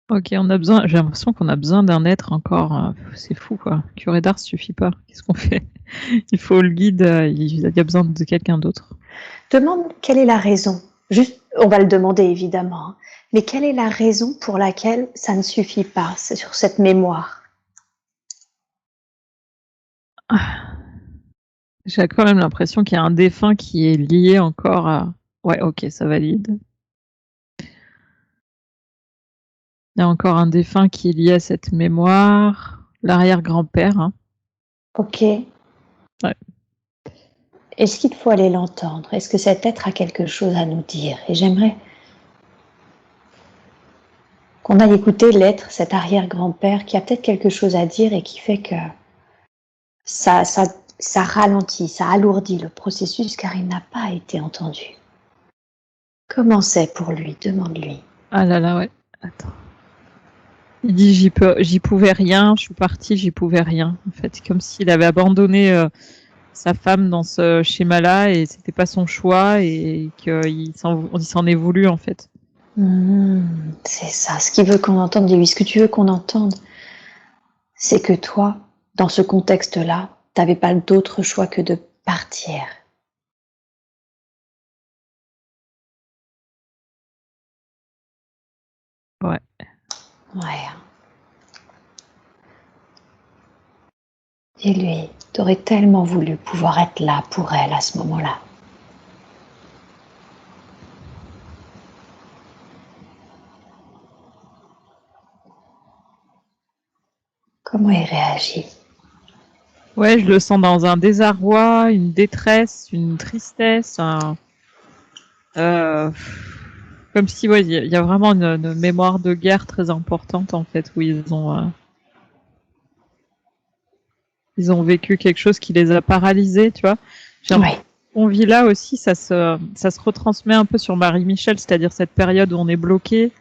OK, j'ai l'impression qu'on a besoin d'un être encore, c'est fou quoi. Curé d'Ars suffit pas. Qu'est-ce qu'on fait? Il faut le guide, il y a besoin de quelqu'un d'autre.
Demande quelle est la raison. Juste, on va le demander évidemment, hein, mais quelle est la raison pour laquelle ça ne suffit pas, c'est sur cette mémoire?
J'ai quand même l'impression qu'il y a un défunt qui est lié encore à... Ouais, ok, ça valide. Il y a encore un défunt qui est lié à cette mémoire. L'arrière-grand-père, hein.
Ok.
Ouais.
Est-ce qu'il faut aller l'entendre? Est-ce que cet être a quelque chose à nous dire? Et j'aimerais qu'on aille écouter l'être, cet arrière-grand-père, qui a peut-être quelque chose à dire et qui fait que ça, ça, ça ralentit, ça alourdit le processus car il n'a pas été entendu. Comment c'est pour lui? Demande-lui.
Ah là là, ouais. Attends. Il dit j'y pouvais rien, je suis partie, j'y pouvais rien. En fait, c'est comme s'il avait abandonné sa femme dans ce schéma-là et c'était pas son choix et qu'il s'en est voulu en fait.
C'est ça. Ce qu'il veut qu'on entende, dis-lui. Ce que tu veux qu'on entende, c'est que toi, dans ce contexte-là, tu n'avais pas d'autre choix que de partir.
Ouais.
Ouais. Dis-lui, tu aurais tellement voulu pouvoir être là pour elle à ce moment-là. Comment il réagit?
Ouais, je le sens dans un désarroi, une détresse, une tristesse, comme si ouais, il y a vraiment une mémoire de guerre très importante en fait où ils ont vécu quelque chose qui les a paralysés, tu vois. J'ai
Oui.
l'impression qu'on vit là aussi, ça se retransmet un peu sur Marie-Michel, c'est-à-dire cette période où on est bloqué.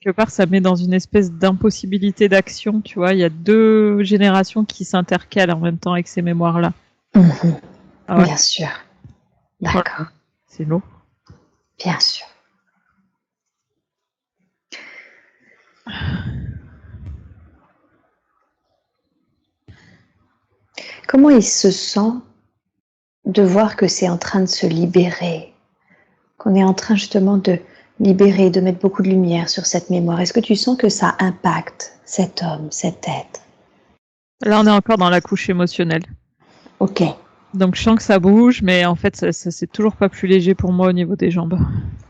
Quelque part, ça met dans une espèce d'impossibilité d'action, tu vois. Il y a deux générations qui s'intercalent en même temps avec ces mémoires-là. Ah ouais,
Bien sûr.
voilà.
D'accord.
C'est lourd.
Bien sûr. Comment il se sent de voir que c'est en train de se libérer, qu'on est en train justement de libérer, de mettre beaucoup de lumière sur cette mémoire? Est-ce que tu sens que ça impacte cet homme, cet être?
Là, on est encore dans la couche émotionnelle.
Ok,
Donc, je sens que ça bouge, mais en fait, ça c'est toujours pas plus léger pour moi au niveau des jambes.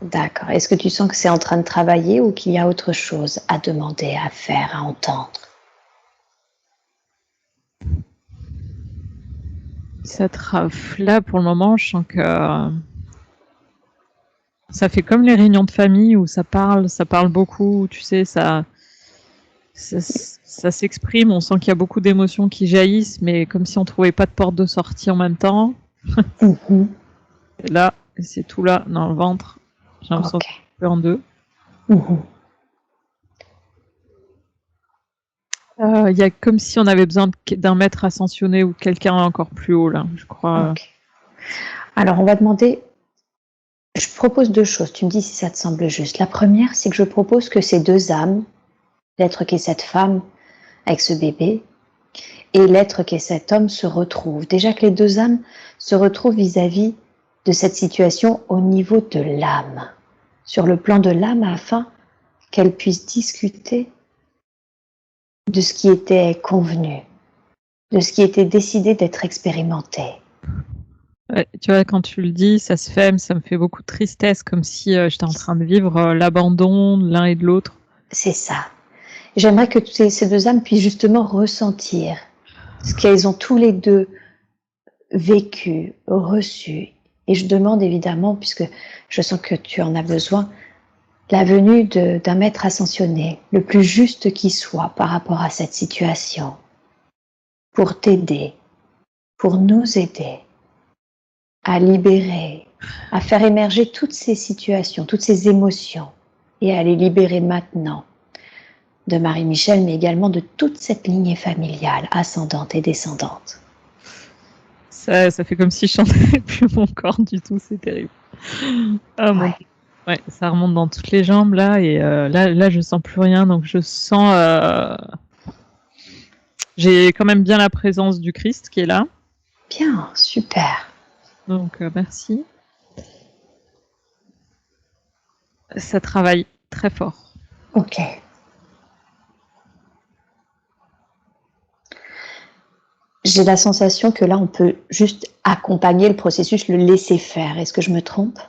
d'accord. Est-ce que tu sens que c'est en train de travailler ou qu'il y a autre chose à demander, à faire, à entendre?
Là, pour le moment, je sens que ça fait comme les réunions de famille où ça parle beaucoup, tu sais, ça s'exprime, on sent qu'il y a beaucoup d'émotions qui jaillissent, mais comme si on trouvait pas de porte de sortie en même temps.
Mhm.
Et là, c'est tout là, dans le ventre. J'ai l'impression
Ok.
de couper en deux.
Mhm.
Il y a comme si on avait besoin d'un maître ascensionné ou quelqu'un encore plus haut, là, je crois.
Ok. Alors, on va demander. Je propose deux choses. Tu me dis si ça te semble juste. La première, c'est que je propose que ces deux âmes, l'être qu'est cette femme avec ce bébé et l'être qu'est cet homme, se retrouvent. Déjà que les deux âmes se retrouvent vis-à-vis de cette situation au niveau de l'âme, sur le plan de l'âme, afin qu'elles puissent discuter de ce qui était convenu, de ce qui était décidé d'être expérimenté.
Ouais, tu vois, quand tu le dis, ça se fait, mais ça me fait beaucoup de tristesse, comme si j'étais en train de vivre l'abandon de l'un et de l'autre.
C'est ça. J'aimerais que ces deux âmes puissent justement ressentir ce qu'elles ont tous les deux vécu, reçu. Et je demande évidemment, puisque je sens que tu en as besoin, la venue d'un maître ascensionné, le plus juste qui soit par rapport à cette situation, pour t'aider, pour nous aider à libérer, à faire émerger toutes ces situations, toutes ces émotions, et à les libérer maintenant de Marie-Michel, mais également de toute cette lignée familiale, ascendante et descendante.
Ça fait comme si je sentais plus mon corps du tout, c'est terrible. Ah mon
Ouais.
Dieu. Ouais, ça remonte dans toutes les jambes là, et là, je sens plus rien, donc je sens. J'ai quand même bien la présence du Christ qui est là,
Bien, super.
donc merci. Ça travaille très fort.
Ok. J'ai la sensation que là, on peut juste accompagner le processus, le laisser faire. Est-ce que je me trompe?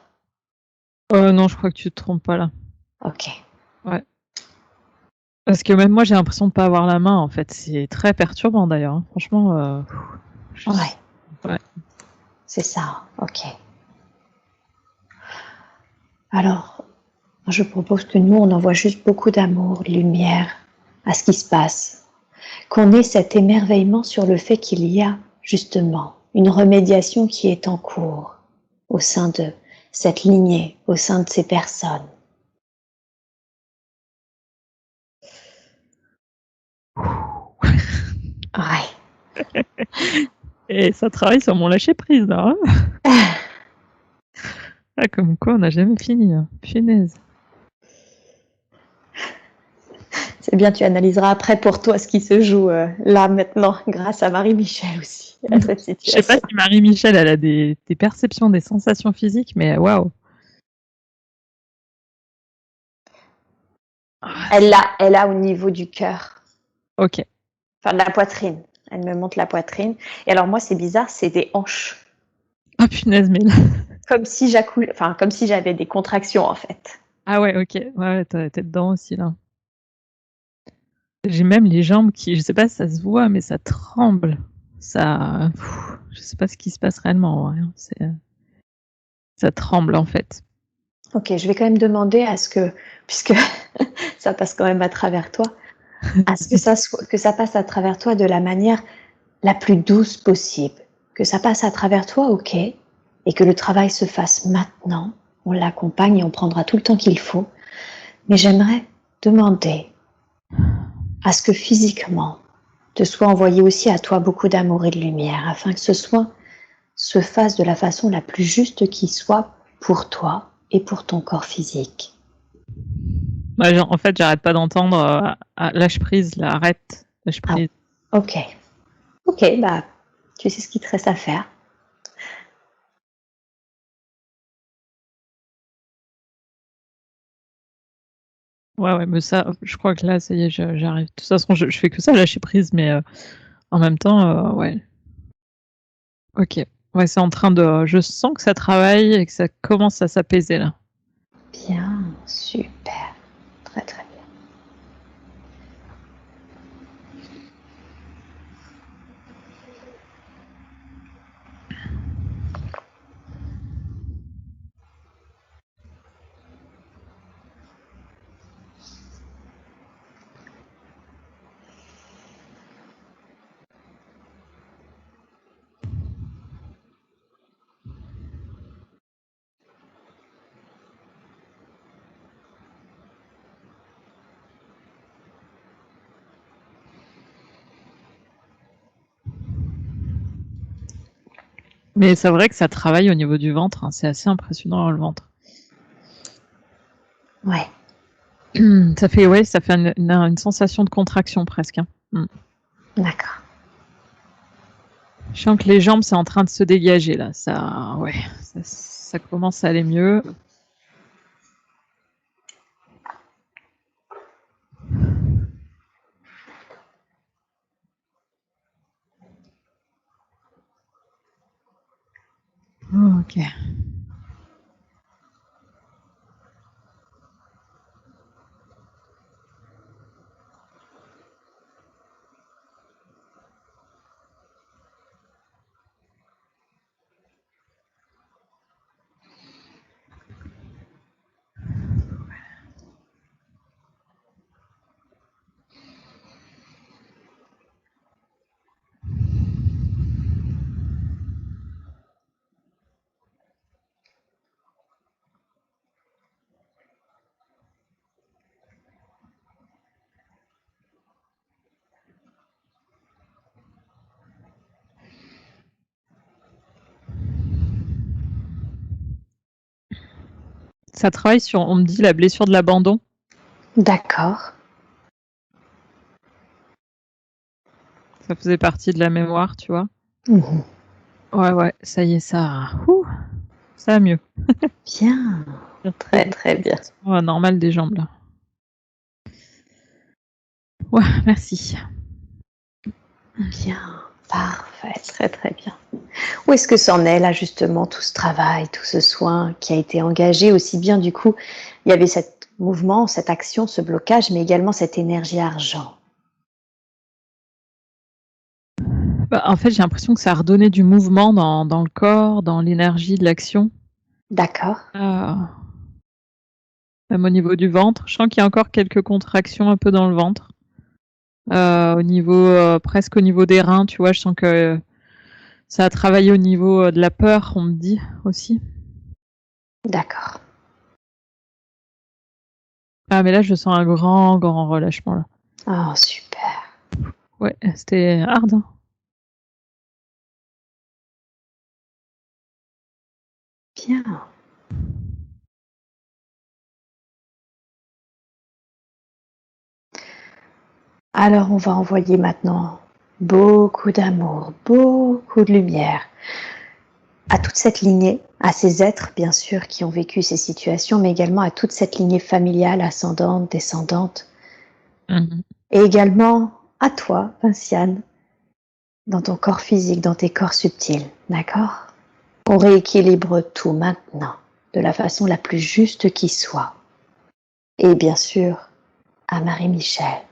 Non, je crois que tu te trompes pas là.
OK.
Ouais. Parce que même moi, j'ai l'impression de pas avoir la main, en fait. C'est très perturbant d'ailleurs, hein. Franchement, je
Ouais,
ouais.
c'est ça. OK. Alors, je propose que nous, on envoie juste beaucoup d'amour, de lumière à ce qui se passe. Qu'on ait cet émerveillement sur le fait qu'il y a justement une remédiation qui est en cours au sein de cette lignée, au sein de ces personnes. Ouais.
Et ça travaille sur mon lâcher prise là, hein. Ah, comme quoi on n'a jamais fini, hein. Punaise.
C'est bien, tu analyseras après pour toi ce qui se joue là maintenant, grâce à Marie-Michel aussi, à cette
Je sais pas
situation.
si Marie-Michel, elle a des perceptions, des sensations physiques, mais waouh. Ah,
Elle a au niveau du cœur,
OK.
enfin de la poitrine. Elle me montre la poitrine. Et alors moi, c'est bizarre, c'est des hanches.
Ah punaise, mais là
Comme si enfin, comme si j'avais des contractions en fait.
ah ouais, OK. Ouais, ouais, tu es dedans aussi là. J'ai même les jambes qui, je sais pas si ça se voit, mais ça tremble. Ça, je sais pas ce qui se passe réellement, ouais, hein. Ça tremble en fait.
Ok, je vais quand même demander à ce que, puisque ça passe quand même à travers toi, à ce que que ça passe à travers toi de la manière la plus douce possible. Que ça passe à travers toi, ok, et que le travail se fasse maintenant. On l'accompagne et on prendra tout le temps qu'il faut. Mais j'aimerais demander à ce que physiquement te soit envoyé aussi à toi beaucoup d'amour et de lumière, afin que ce soin se fasse de la façon la plus juste qui soit pour toi et pour ton corps physique.
Ouais, en fait, j'arrête pas d'entendre lâche prise, là, arrête, lâche
Ah,
prise.
ok. Ok, bah, tu sais ce qu'il te reste à faire.
Ouais, ouais, mais ça, je crois que là, ça y est, j'arrive. De toute façon, je fais que ça, lâcher prise, mais en même temps, ouais. OK. Ouais, c'est en train de, je sens que ça travaille et que ça commence à s'apaiser là.
Bien, super. Très très bien.
Mais c'est vrai que ça travaille au niveau du ventre, hein. C'est assez impressionnant le ventre.
Ouais.
Ça fait, ouais, ça fait une sensation de contraction presque, hein.
D'accord.
Je sens que les jambes, c'est en train de se dégager là. Ça, ouais, ça commence à aller mieux. OK. Ça travaille sur, on me dit, la blessure de l'abandon.
D'accord.
Ça faisait partie de la mémoire, tu vois.
Mhm.
Ouais, ouais, ça y est, ça va mieux.
Bien.
J'ai retrouvé
Très
des
très bien.
sensations normales des jambes là. Ouais, merci.
Bien. Parfait, très très bien. Où est-ce que c'en est là justement tout ce travail, tout ce soin qui a été engagé aussi bien du coup, il y avait cet mouvement, cette action, ce blocage, mais également cette énergie argent.
Bah, en fait, j'ai l'impression que ça a redonné du mouvement dans le corps, dans l'énergie de l'action.
D'accord,
Ah, même au niveau du ventre. Je sens qu'il y a encore quelques contractions un peu dans le ventre. Au niveau, presque au niveau des reins, tu vois? Je sens que ça a travaillé au niveau, de la peur, on me dit aussi.
d'accord.
Ah mais là, je sens un grand, grand relâchement là.
Oh super,
Ouais, c'était hard, hein.
bien. Alors on va envoyer maintenant beaucoup d'amour, beaucoup de lumière à toute cette lignée, à ces êtres bien sûr qui ont vécu ces situations, mais également à toute cette lignée familiale, ascendante, descendante,
Mmh.
et également à toi, Vinciane, dans ton corps physique, dans tes corps subtils, d'accord? On rééquilibre tout maintenant, de la façon la plus juste qui soit. Et bien sûr, à Marie-Michel.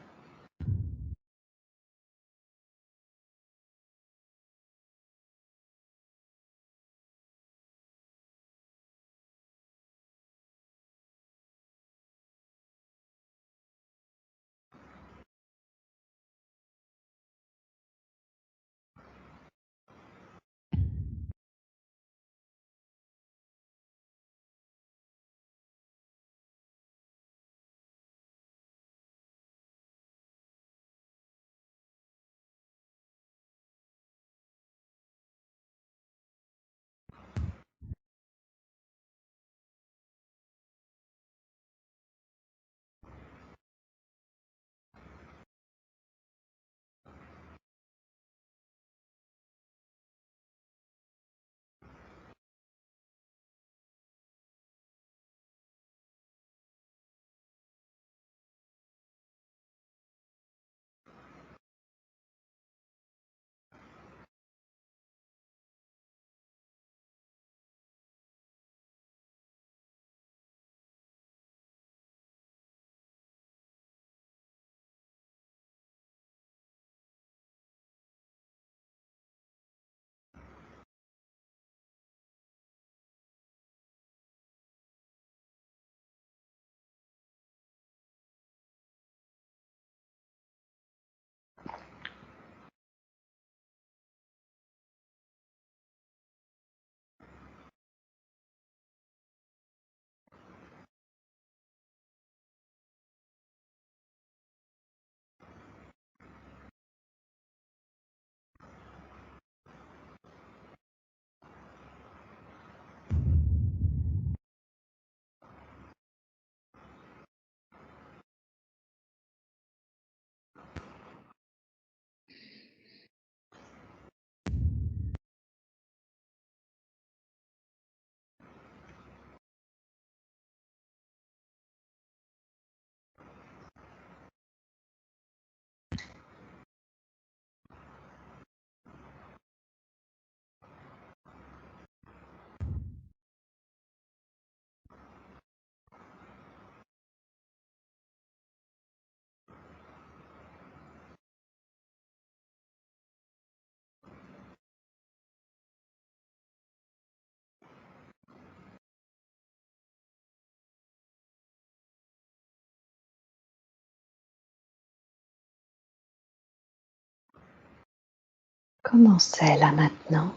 Comment c'est là maintenant?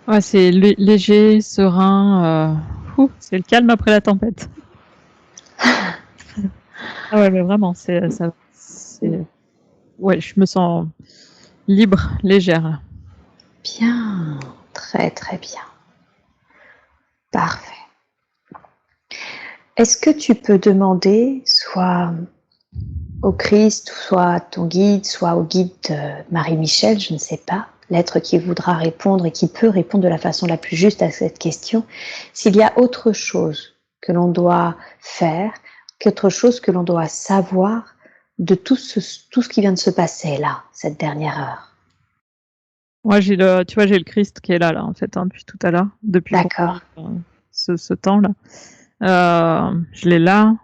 Ouais, c'est léger, serein, c'est le calme après la tempête. Ah ouais, mais vraiment, c'est ouais, je me sens libre, légère là.
Bien, très très bien. Parfait. Est-ce que tu peux demander soit au Christ, soit à ton guide, soit au guide de Marie-Michel, je ne sais pas, l'être qui voudra répondre et qui peut répondre de la façon la plus juste à cette question, s'il y a autre chose que l'on doit faire, qu'autre chose que l'on doit savoir de tout ce qui vient de se passer là, cette dernière heure.
Moi, tu vois, j'ai le Christ qui est là, en fait, hein, depuis tout à l'heure, depuis
D'accord.
ce temps-là. Je l'ai là.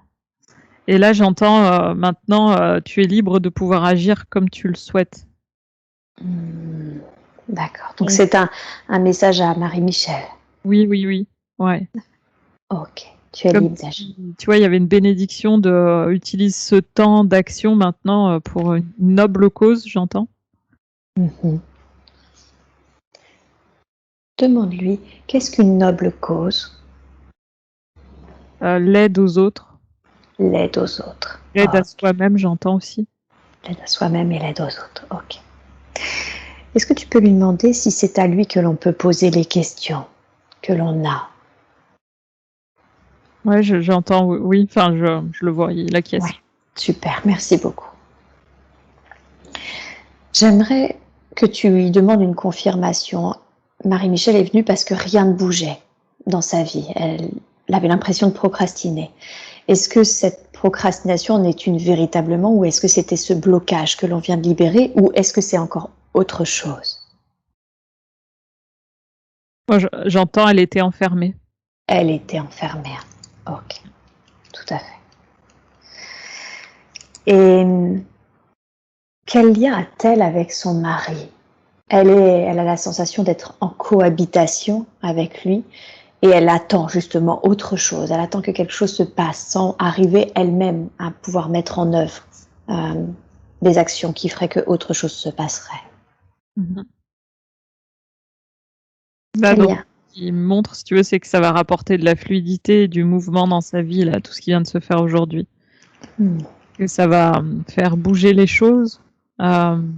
Et là, j'entends maintenant, tu es libre de pouvoir agir comme tu le souhaites.
D'accord. Donc c'est un message à Marie-Michel.
Oui, oui, oui. Ouais.
Ok. Tu es
Comme
libre d'agir.
si, tu vois, il y avait une bénédiction de utilise ce temps d'action maintenant pour une noble cause, j'entends.
Mhm. Demande-lui, qu'est-ce qu'une noble cause?
L'aide aux autres,
L'aide aux autres.
l'aide à
Ok.
soi-même, j'entends aussi.
L'aide à soi-même et l'aide aux autres. Ok. Est-ce que tu peux lui demander si c'est à lui que l'on peut poser les questions que l'on a?
Ouais, j'entends, oui, enfin, je le vois, il acquiesce.
Ouais. Super, merci beaucoup. J'aimerais que tu lui demandes une confirmation. Marie-Michel est venue parce que rien ne bougeait dans sa vie. Elle avait l'impression de procrastiner. Est-ce que cette procrastination en est une véritablement, ou est-ce que c'était ce blocage que l'on vient de libérer, ou est-ce que c'est encore autre chose?
Moi, j'entends, elle était enfermée.
Elle était enfermée. Ok, tout à fait. Et quel lien a-t-elle avec son mari? Elle a la sensation d'être en cohabitation avec lui et elle attend justement autre chose. Elle attend que quelque chose se passe sans arriver elle-même à pouvoir mettre en œuvre des actions qui feraient que autre chose se passerait.
Mhm. Là,
Quel
donc,
lien?
ce qui me montre, si tu veux, c'est que ça va rapporter de la fluidité et du mouvement dans sa vie, là, tout ce qui vient de se faire aujourd'hui. Que ça va faire bouger les choses. Comme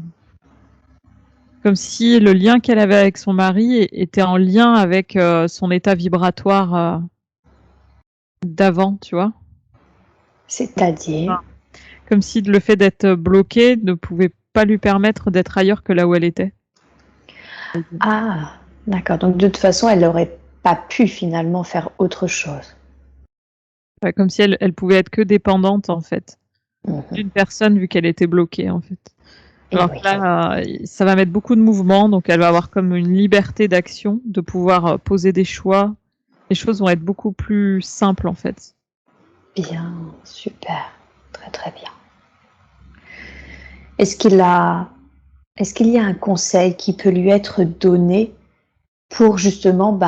si le lien qu'elle avait avec son mari était en lien avec son état vibratoire d'avant, tu vois.
C'est-à-dire?
Comme si le fait d'être bloquée ne pouvait pas lui permettre d'être ailleurs que là où elle était.
Ah, d'accord. Donc de toute façon, elle n'aurait pas pu finalement faire autre chose.
Comme si elle pouvait être que dépendante, en fait,
Mhm.
d'une personne vu qu'elle était bloquée, en fait.
Et
Alors
oui.
que là, ça va mettre beaucoup de mouvement, donc elle va avoir comme une liberté d'action, de pouvoir poser des choix. Les choses vont être beaucoup plus simples, en fait.
Bien, super. Très très bien. Est-ce qu'il a, est-ce qu'il y a un conseil qui peut lui être donné pour justement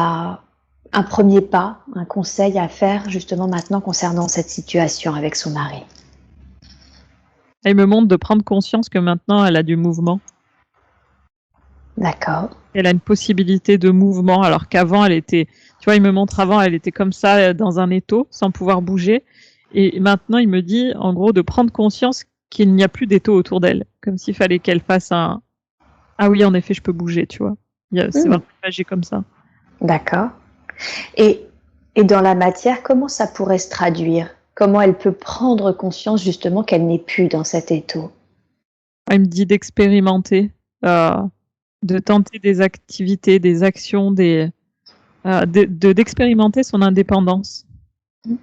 un premier pas, un conseil à faire justement maintenant concernant cette situation avec son mari?
Elle me montre de prendre conscience que maintenant, elle a du mouvement.
D'accord.
Elle a une possibilité de mouvement, alors qu'avant, elle était, tu vois, il me montre avant, elle était comme ça, dans un étau, sans pouvoir bouger. Et maintenant, il me dit, en gros, de prendre conscience qu'il n'y a plus d'étau autour d'elle. Comme s'il fallait qu'elle fasse un, ah oui, en effet, je peux bouger, tu vois. C'est
Hmm,
vraiment imagé comme ça.
d'accord. Et, et dans la matière, comment ça pourrait se traduire? Comment elle peut prendre conscience justement qu'elle n'est plus dans cet étau?
Il me dit d'expérimenter, euh, de tenter des activités, des actions, d'expérimenter son indépendance.
Mhm.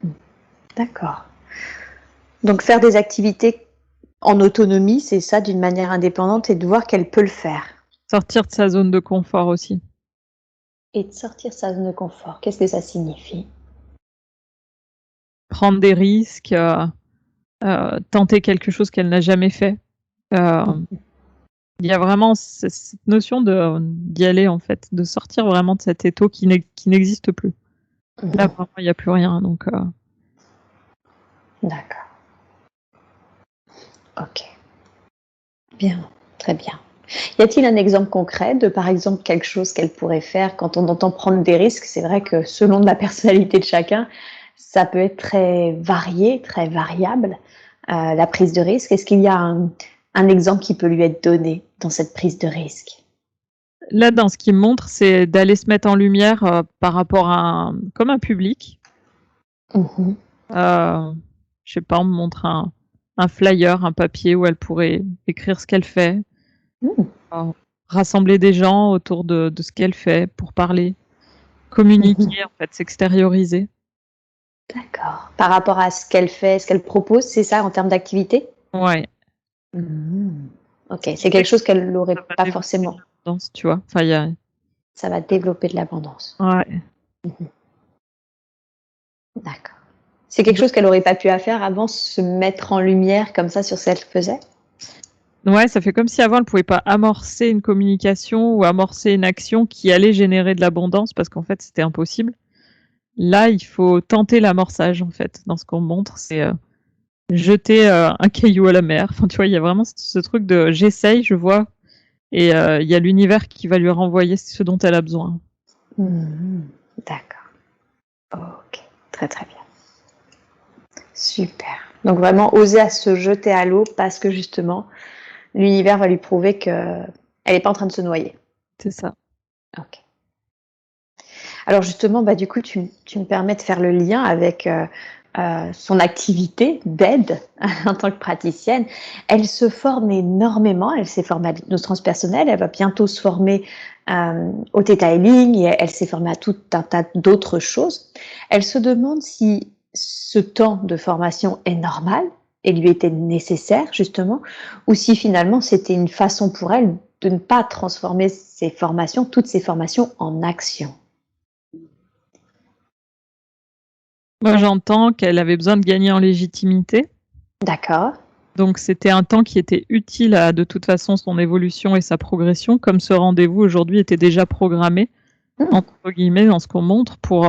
D'accord. Donc faire des activités en autonomie, c'est ça, d'une manière indépendante et de voir qu'elle peut le faire.
Sortir de sa zone de confort aussi.
Et de sortir sa zone de confort, qu'est-ce que ça signifie?
Prendre des risques, tenter quelque chose qu'elle n'a jamais fait.
Mhm.
Il y a vraiment cette notion d'y aller, en fait, de sortir vraiment de cet étau qui n'existe plus. Là,
Mhm.
vraiment, il n'y a plus rien. Donc,
D'accord. Ok. Bien, très bien. Y a-t-il un exemple concret de, par exemple, quelque chose qu'elle pourrait faire quand on entend prendre des risques? C'est vrai que selon la personnalité de chacun, ça peut être très varié, très variable, la prise de risque. Est-ce qu'il y a un exemple qui peut lui être donné dans cette prise de risque?
là, dans ce qu'il me montre, c'est d'aller se mettre en lumière par rapport à comme un public.
Mhm.
Je sais pas, on me montre un flyer, un papier où elle pourrait écrire ce qu'elle fait,
Mm.
euh, rassembler des gens autour de ce qu'elle fait pour parler,
Mhm.
communiquer, en fait, s'extérioriser.
D'accord. Par rapport à ce qu'elle fait, ce qu'elle propose, c'est ça en termes d'activité?
Ouais.
Mhm. Ok, c'est quelque chose qu'elle n'aurait
Ça va
pas
développer
forcément.
l'abondance, tu vois. Enfin, il y a...
Ça va développer de l'abondance.
Ouais.
Mhm. D'accord. C'est quelque chose qu'elle n'aurait pas pu faire avant, se mettre en lumière comme ça sur ce qu'elle faisait?
Ouais, ça fait comme si avant, elle pouvait pas amorcer une communication ou amorcer une action qui allait générer de l'abondance parce qu'en fait, c'était impossible. Là, il faut tenter l'amorçage, en fait. Dans ce qu'on montre, c'est jeter un caillou à la mer. Enfin, tu vois, il y a vraiment ce truc de j'essaye, je vois, et il y a l'univers qui va lui renvoyer ce dont elle a besoin.
D'accord. Ok, très très bien. Super. Donc vraiment oser à se jeter à l'eau parce que justement, l'univers va lui prouver qu'elle n'est pas en train de se noyer.
C'est ça.
Ok. Alors justement, du coup, tu me permets de faire le lien avec son activité d'aide en tant que praticienne. Elle se forme énormément, elle s'est formée à l'hypnose transpersonnelle, elle va bientôt se former au Theta Healing et elle s'est formée à tout un tas d'autres choses. Elle se demande si ce temps de formation est normal et lui était nécessaire justement, ou si finalement c'était une façon pour elle de ne pas transformer toutes ces formations en action.
Moi, j'entends qu'elle avait besoin de gagner en légitimité.
D'accord.
Donc, c'était un temps qui était utile à, de toute façon, son évolution et sa progression, comme ce rendez-vous aujourd'hui était déjà programmé, entre guillemets, dans ce qu'on montre, pour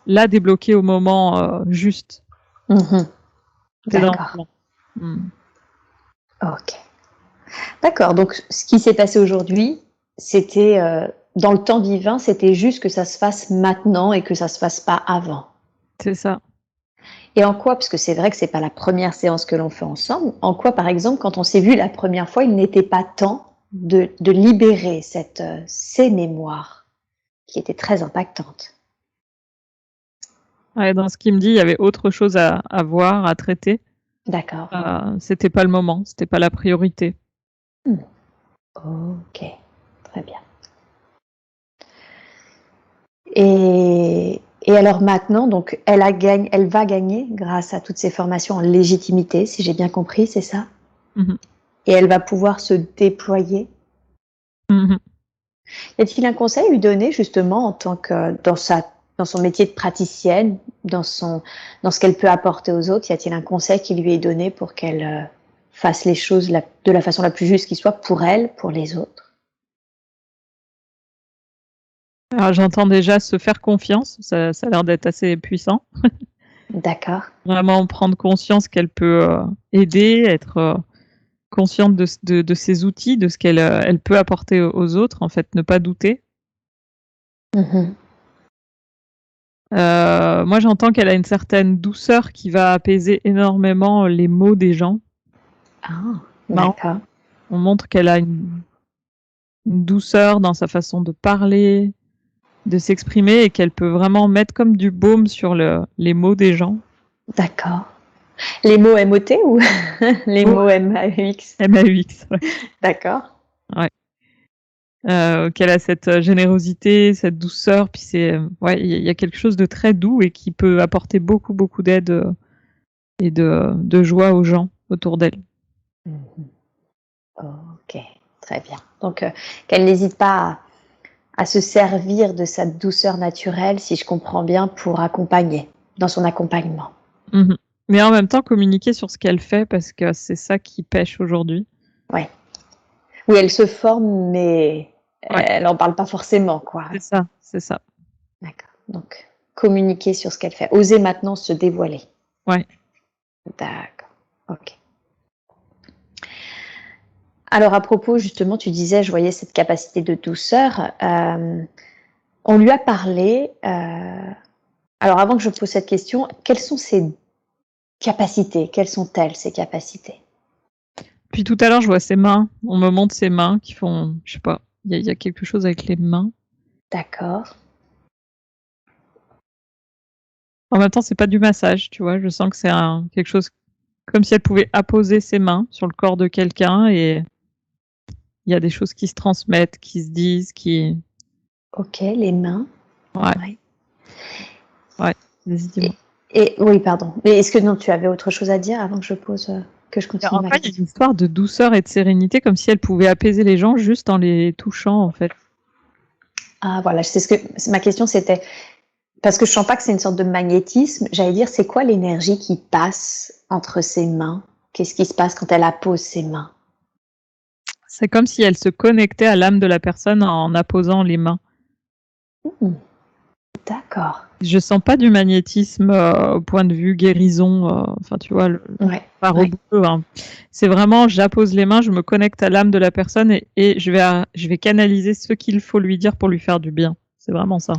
la débloquer au moment juste. C'est dans le
D'accord.
plan.
Ok. D'accord. Donc, ce qui s'est passé aujourd'hui, c'était dans le temps divin, c'était juste que ça se fasse maintenant et que ça se fasse pas avant.
C'est ça.
Et en quoi, parce que c'est vrai que c'est pas la première séance que l'on fait ensemble, en quoi, par exemple, quand on s'est vu la première fois, il n'était pas temps de libérer ces mémoires qui étaient très impactantes.
Ouais, dans ce qu'il me dit, il y avait autre chose à voir, à traiter.
D'accord.
C'était pas le moment, c'était pas la priorité.
Ok, très bien. Et alors maintenant, donc elle va gagner grâce à toutes ces formations en légitimité, si j'ai bien compris, c'est ça? Et elle va pouvoir se déployer. Y a-t-il un conseil à lui donner justement en tant que dans son métier de praticienne, dans ce qu'elle peut apporter aux autres? Y a-t-il un conseil qui lui est donné pour qu'elle fasse les choses de la façon la plus juste qui soit pour elle, pour les autres?
Alors, j'entends déjà se faire confiance, ça a l'air d'être assez puissant.
D'accord.
Vraiment prendre conscience qu'elle peut aider, être consciente de ses outils, de ce qu'elle elle peut apporter aux autres, en fait, ne pas douter. Moi, j'entends qu'elle a une certaine douceur qui va apaiser énormément les mots des gens.
Ah, d'accord.
On montre qu'elle a une douceur dans sa façon de parler, de s'exprimer, et qu'elle peut vraiment mettre comme du baume sur les mots des gens.
D'accord. Les mots MOT ou les mots MAUX?
MAUX, ouais.
D'accord.
Ouais. Qu'elle a cette générosité, cette douceur, puis ouais, il y a quelque chose de très doux et qui peut apporter beaucoup, beaucoup d'aide et de joie aux gens autour d'elle.
Ok, très bien. Donc, qu'elle n'hésite pas à se servir de sa douceur naturelle, si je comprends bien, pour accompagner, dans son accompagnement.
Mais en même temps, communiquer sur ce qu'elle fait, parce que c'est ça qui pêche aujourd'hui.
Ouais. Oui, elle se forme, mais elle n'en parle pas forcément, quoi.
C'est ça, c'est ça.
D'accord. Donc, communiquer sur ce qu'elle fait. Oser maintenant se dévoiler.
Ouais.
D'accord. Ok. Alors, à propos, justement, tu disais, je voyais cette capacité de douceur. On lui a parlé. Alors, avant que je pose cette question, quelles sont ses capacités? Quelles sont-elles, ces capacités?
Puis tout à l'heure, je vois ses mains. On me montre ses mains qui font, je sais pas, il y a quelque chose avec les mains.
D'accord.
En même temps, c'est pas du massage, tu vois. Je sens que c'est quelque chose comme si elle pouvait apposer ses mains sur le corps de quelqu'un, et il y a des choses qui se transmettent, qui se disent, qui...
Ok, les mains.
Ouais. Ouais, vas-y, dis-moi.
Et oui, pardon. Mais est-ce que non, tu avais autre chose à dire avant que je pose que je continue ma
Enfin, il y a
question.
une histoire de douceur et de sérénité, comme si elle pouvait apaiser les gens juste en les touchant, en fait.
Ah voilà, c'est ce que ma question c'était parce que je sens pas que c'est une sorte de magnétisme. J'allais dire, c'est quoi l'énergie qui passe entre ses mains? Qu'est-ce qui se passe quand elle appose ses mains?
C'est comme si elle se connectait à l'âme de la personne en apposant les mains.
Mmh. D'accord.
Je sens pas du magnétisme au point de vue guérison, enfin tu vois,
Ouais,
pas
ouais.
reboueux, hein. C'est vraiment, j'appose les mains, je me connecte à l'âme de la personne et je vais canaliser ce qu'il faut lui dire pour lui faire du bien. C'est vraiment ça.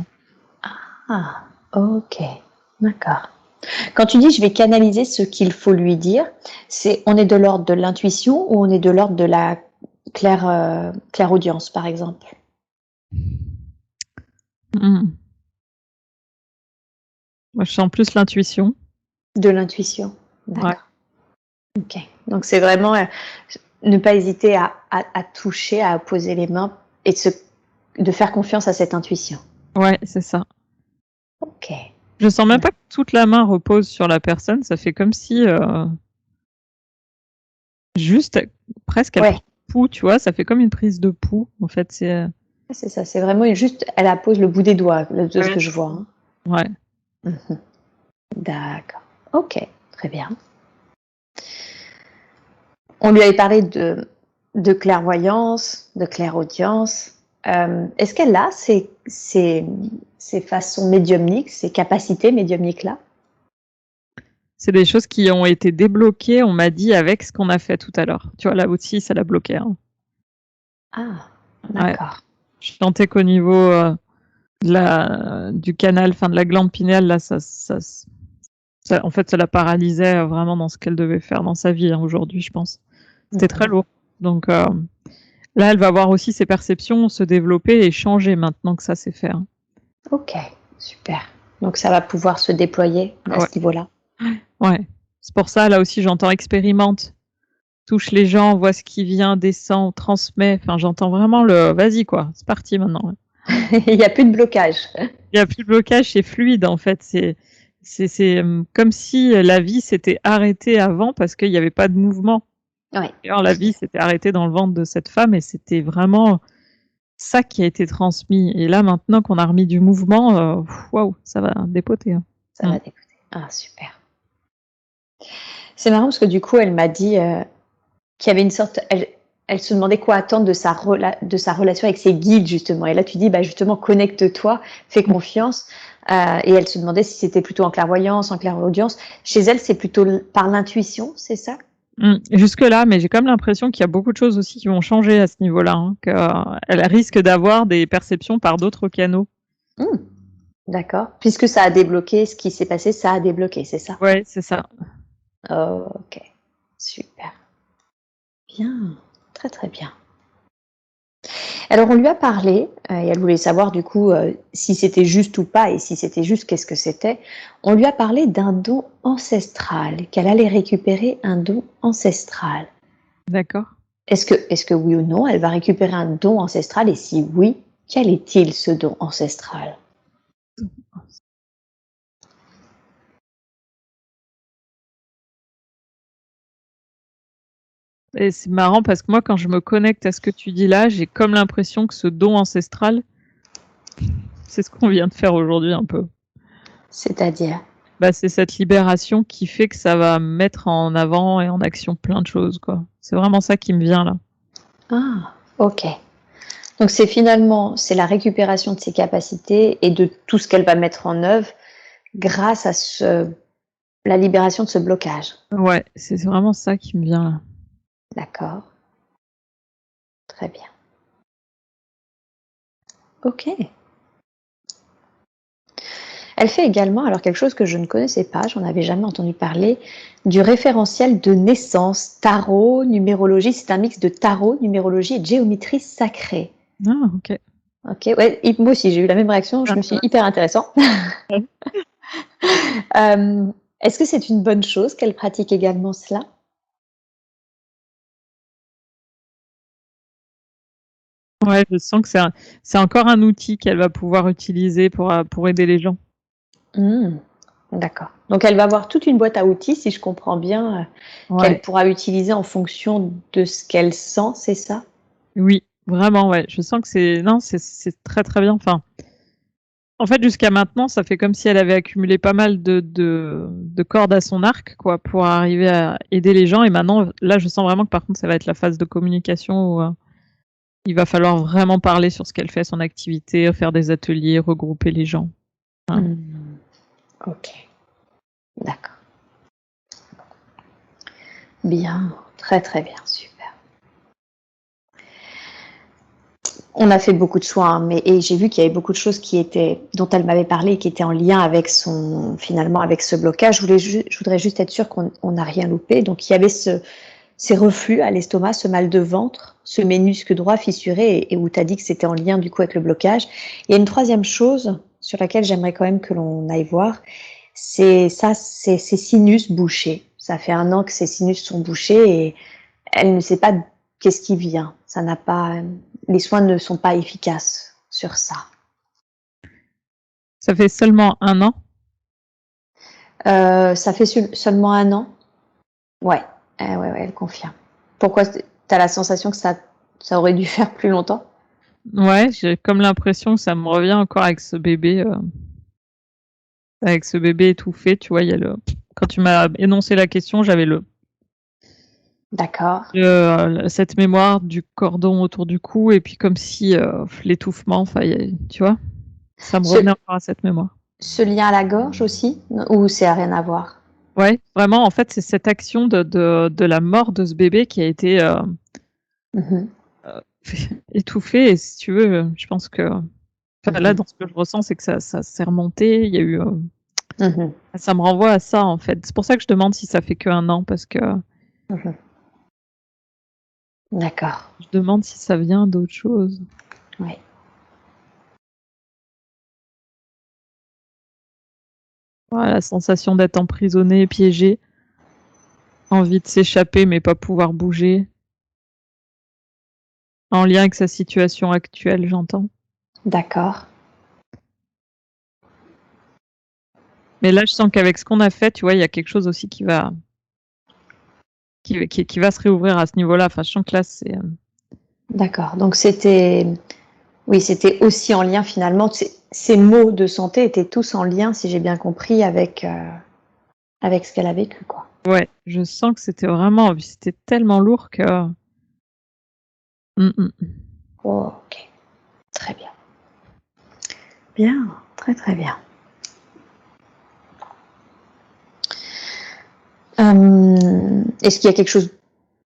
Ah, OK, d'accord. Quand tu dis: «Je vais canaliser ce qu'il faut lui dire», on est de l'ordre de l'intuition ou on est de l'ordre de la clairaudience, par exemple?
Mmh. Moi, je sens plus l'intuition.
De l'intuition?
Ouais.
D'accord, OK. Donc c'est vraiment, ne pas hésiter à toucher, à poser les mains et de faire confiance à cette intuition.
Ouais, c'est ça.
OK.
Je sens même
Ouais.
pas que toute la main repose sur la personne, ça fait comme si, juste presque elle
Ouais,
prend pouls, tu vois? Ça fait comme une prise de pouls, en fait,
c'est ça, c'est vraiment juste elle appose le bout des doigts, de ce
Ouais.
que je vois, hein.
Ouais.
Mmh. D'accord. OK, très bien. On lui avait parlé de clairvoyance, de clairaudience. Est-ce qu'elle a ces façons médiumniques, ces capacités médiumniques-là?
C'est des choses qui ont été débloquées, on m'a dit, avec ce qu'on a fait tout à l'heure. Tu vois, là aussi, ça l'a bloqué, hein.
Ah,
Ouais.
d'accord.
Je sentais qu'au niveau, du canal, enfin de la glande pinéale, là, en fait, ça la paralysait, vraiment dans ce qu'elle devait faire dans sa vie, hein, aujourd'hui, je pense. C'était très
Mmh.
lourd. Donc, là, elle va voir aussi ses perceptions se développer et changer maintenant que ça c'est fait, hein.
OK, super. Donc ça va pouvoir se déployer à
Ouais.
ce niveau-là?
Ouais. C'est pour ça, là aussi, j'entends expérimente, touche les gens, vois ce qui vient, descend, transmet. Enfin, j'entends vraiment le vas-y quoi, c'est parti maintenant, ouais.
Il y a plus de blocage?
Il y a plus de blocage, c'est fluide en fait. Comme si la vie s'était arrêtée avant parce qu'il y avait pas de mouvement.
Ouais.
D'ailleurs, la vie s'était arrêtée dans le ventre de cette femme et c'était vraiment ça qui a été transmis. Et là, maintenant qu'on a remis du mouvement, waouh, ça va dépoter, hein.
Ça
Mmh.
va dépoter. Ah super. C'est marrant parce que du coup, elle m'a dit, qu'il y avait une sorte elle se demandait quoi attendre de sa relation avec ses guides justement et là tu dis: «Bah, justement connecte-toi, fais confiance», et elle se demandait si c'était plutôt en clairvoyance, en clairaudience. Chez elle, c'est plutôt par l'intuition, c'est ça?
Jusque-là, mais j'ai quand même l'impression qu'il y a beaucoup de choses aussi qui vont changer à ce niveau-là, hein, qu'elle risque d'avoir des perceptions par d'autres canaux.
Mmh, d'accord. Puisque ça a débloqué ce qui s'est passé, ça a débloqué, c'est ça?
Ouais, c'est ça.
OK, super. Bien, très, très bien. Alors on lui a parlé, et elle voulait savoir du coup, si c'était juste ou pas et si c'était juste, qu'est-ce que c'était? On lui a parlé d'un don ancestral, qu'elle allait récupérer un don ancestral.
D'accord.
Est-ce que oui ou non, elle va récupérer un don ancestral et si oui, quel est-il ce don ancestral?
Et c'est marrant parce que moi, quand je me connecte à ce que tu dis là, j'ai comme l'impression que ce don ancestral, c'est ce qu'on vient de faire aujourd'hui un peu.
C'est-à-dire?
Bah, c'est cette libération qui fait que ça va mettre en avant et en action plein de choses, quoi. C'est vraiment ça qui me vient là.
Ah, OK. Donc c'est la récupération de ses capacités et de tout ce qu'elle va mettre en œuvre grâce à la libération de ce blocage.
Ouais, c'est vraiment ça qui me vient là.
D'accord, très bien. OK. Elle fait également, alors quelque chose que je ne connaissais pas, j'en avais jamais entendu parler, du référentiel de naissance, tarot, numérologie. C'est un mix de tarot, numérologie et de géométrie sacrée.
Ah, OK.
OK, ouais, moi aussi j'ai eu la même réaction, je me suis dit: «Hyper intéressant». Est-ce que c'est une bonne chose qu'elle pratique également cela?
Ouais, je sens que c'est encore un outil qu'elle va pouvoir utiliser pour aider les gens.
Mmh, D'accord. Donc elle va avoir toute une boîte à outils, si je comprends bien, qu'elle
Ouais,
pourra utiliser en fonction de ce qu'elle sent, c'est ça?
oui, vraiment, ouais. Je sens que c'est très très bien. Enfin, en fait, jusqu'à maintenant, ça fait comme si elle avait accumulé pas mal de cordes à son arc, quoi, pour arriver à aider les gens. Et maintenant, là, je sens vraiment que par contre, ça va être la phase de communication où il va falloir vraiment parler sur ce qu'elle fait, son activité, faire des ateliers, regrouper les gens. Voilà.
Mmh. OK, d'accord. Bien, très, très bien, super. On a fait beaucoup de soins, mais et j'ai vu qu'il y avait beaucoup de choses dont elle m'avait parlé, qui étaient en lien avec finalement, avec ce blocage. Je voudrais juste être sûre qu'on n'a rien loupé. Donc il y avait ces reflux à l'estomac, ce mal de ventre, ce ménisque droit fissuré et où tu as dit que c'était en lien du coup avec le blocage. Il y a une troisième chose sur laquelle j'aimerais quand même que l'on aille voir, c'est ces sinus bouchés. Ça fait 1 an que ces sinus sont bouchés et elle ne sait pas qu'est-ce qui vient. Ça n'a pas, les soins ne sont pas efficaces sur ça.
Ça fait seulement 1 an.
Ça fait seulement 1 an? Ouais, ouais, ouais, elle confirme. Pourquoi tu as la sensation que ça aurait dû faire plus longtemps?
Ouais, j'ai comme l'impression que ça me revient encore avec ce bébé étouffé, tu vois, il y a quand tu m'as énoncé la question, j'avais
D'accord.
cette mémoire du cordon autour du cou et puis comme si l'étouffement, enfin, tu vois, ça me revenait
Ce
encore à cette mémoire.
ce lien à la gorge aussi? Ou c'est à rien à voir?
Ouais, vraiment, en fait, c'est cette action de la mort de ce bébé qui a été
Mmh.
étouffé. Et si tu veux, je pense que, enfin, là,
Mmh.
dans ce que je ressens, c'est que ça s'est remonté. Il y a eu,
Mmh.
ça me renvoie à ça, en fait. C'est pour ça que je demande si ça fait que 1 an, parce que
Mmh. D'accord.
je demande si ça vient d'autre chose.
Ouais.
Voilà, la sensation d'être emprisonné, piégé, envie de s'échapper mais pas pouvoir bouger, en lien avec sa situation actuelle, j'entends.
D'accord.
Mais là, je sens qu'avec ce qu'on a fait, tu vois, il y a quelque chose aussi qui va se réouvrir à ce niveau-là. Enfin, je sens que là,
D'accord. Donc oui, c'était aussi en lien finalement, ces maux de santé étaient tous en lien, si j'ai bien compris, avec ce qu'elle a vécu, quoi.
ouais, je sens que c'était tellement lourd que mmh mh.
OK, très bien. Bien, très, très bien. Est-ce qu'il y a quelque chose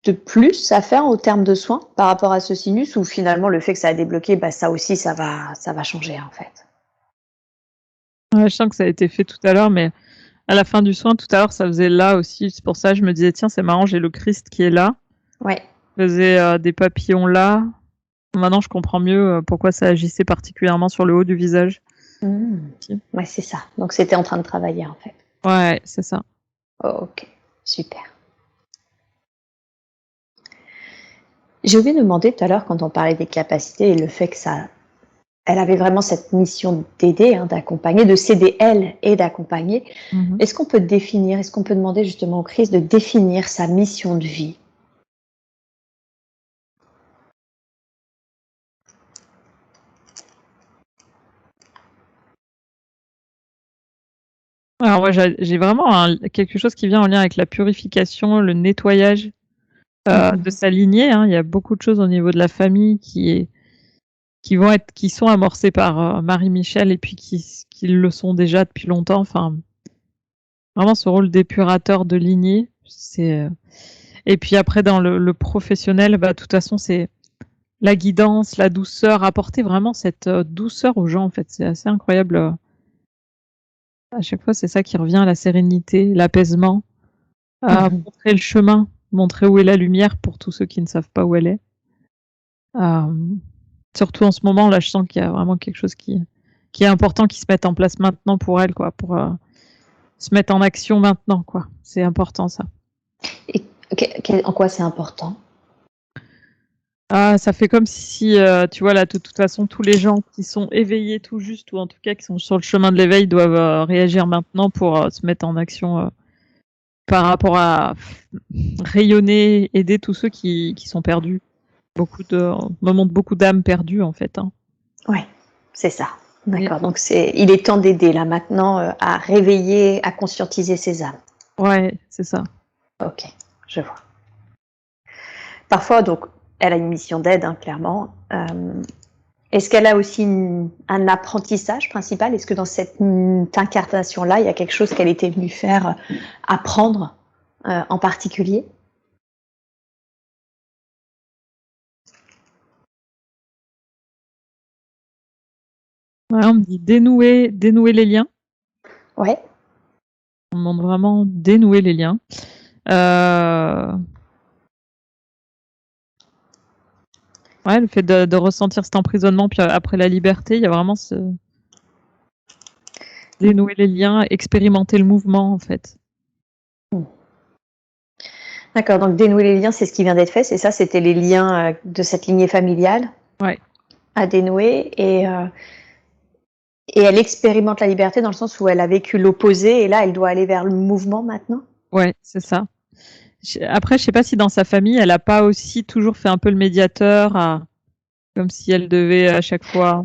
de plus à faire au terme de soins par rapport à ce sinus ou finalement le fait que ça a débloqué, bah, ça aussi ça va changer en fait?
Ouais, je sens que ça a été fait tout à l'heure, mais à la fin du soin, tout à l'heure, ça faisait là aussi. C'est pour ça, je me disais: «Tiens, c'est marrant, j'ai le Christ qui est là».
Ouais.
Ça faisait, des papillons là. Maintenant, je comprends mieux, pourquoi ça agissait particulièrement sur le haut du visage.
Mmh.
Si.
Ouais, c'est ça. Donc c'était en train de travailler en fait.
Ouais, c'est ça.
OK, super. J'ai oublié de demander tout à l'heure quand on parlait des capacités et le fait que ça elle avait vraiment cette mission d'aider, hein, d'accompagner, de s'aider elle et d'accompagner.
Mmh mh.
Est-ce qu'on peut demander justement au Christ de définir sa mission de vie?
Alors ouais, j'ai vraiment quelque chose qui vient en lien avec la purification, le nettoyage, de
Mmh.
sa lignée, hein. Il y a beaucoup de choses au niveau de la famille qui sont amorcées par, Marie-Michel et puis qui le sont déjà depuis longtemps. Enfin, vraiment ce rôle d'épurateur de lignée, et puis après dans le professionnel, bah, de toute façon, c'est la guidance, la douceur, apporter vraiment cette, douceur aux gens, en fait. C'est assez incroyable, à chaque fois, c'est ça qui revient, la sérénité, l'apaisement,
Mmh.
montrer le chemin, montrer où est la lumière pour tous ceux qui ne savent pas où elle est. Hem, Surtout en ce moment, là, je sens qu'il y a vraiment quelque chose qui est important, qui se mette en place maintenant pour elle, quoi, pour, se mettre en action maintenant, quoi. C'est important ça.
Et en quoi c'est important?
Ah, ça fait comme si, tu vois, là, de toute façon, tous les gens qui sont éveillés tout juste, ou en tout cas qui sont sur le chemin de l'éveil, doivent réagir maintenant pour se mettre en action par rapport à rayonner, aider tous ceux qui sont perdus. Moment de beaucoup d'âmes perdues, en fait. Hein.
Ouais, c'est ça.
Et-
D'accord. Donc il est temps d'aider là maintenant à réveiller, à conscientiser ces âmes.
ouais, c'est ça.
Ok, je vois. Parfois, donc, elle a une mission d'aide, hein, clairement. Est-ce qu'elle a aussi un apprentissage principal? Est-ce que dans cette incarnation-là, il y a quelque chose qu'elle était venue faire apprendre en particulier?
Ouais, on me dit dénouer les liens.
Ouais.
On demande vraiment dénouer les liens. Ouais, le fait de ressentir cet emprisonnement, puis après la liberté, il y a vraiment dénouer les liens, expérimenter le mouvement, en fait.
D'accord, donc dénouer les liens, c'est ce qui vient d'être fait, c'est ça? C'était les liens de cette lignée familiale
Ouais,
à dénouer et elle expérimente la liberté dans le sens où elle a vécu l'opposé et là, elle doit aller vers le mouvement maintenant?
ouais, c'est ça. Après, je sais pas si dans sa famille, elle a pas aussi toujours fait un peu le médiateur, comme si elle devait à chaque fois.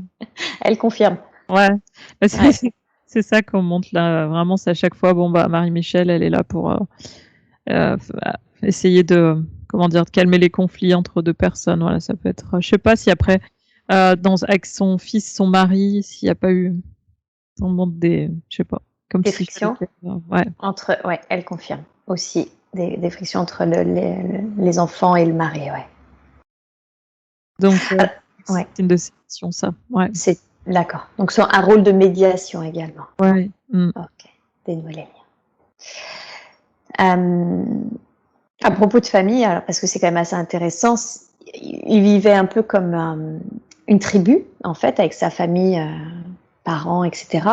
Elle confirme.
Ouais, bah,
Ouais.
c'est ça qu'on montre là. Vraiment, c'est à chaque fois, bon, bah, Marie-Michel, elle est là pour essayer de, comment dire, de calmer les conflits entre deux personnes. Voilà, ça peut être. Je sais pas si après, avec son fils, son mari, s'il n'y a pas eu, on montre je sais pas, comme
Des
si
frictions
ouais.
entre, ouais, elle confirme aussi des frictions entre les enfants et le mari, ouais.
Donc,
Ah,
c'est
ouais,
une de ces questions, ça. Ouais.
c'est d'accord. Donc, c'est un rôle de médiation également.
Ouais. Mm.
Ok, dénouer les liens. À propos de famille, alors, parce que c'est quand même assez intéressant, il vivait un peu comme une tribu, en fait, avec sa famille, parents, etc.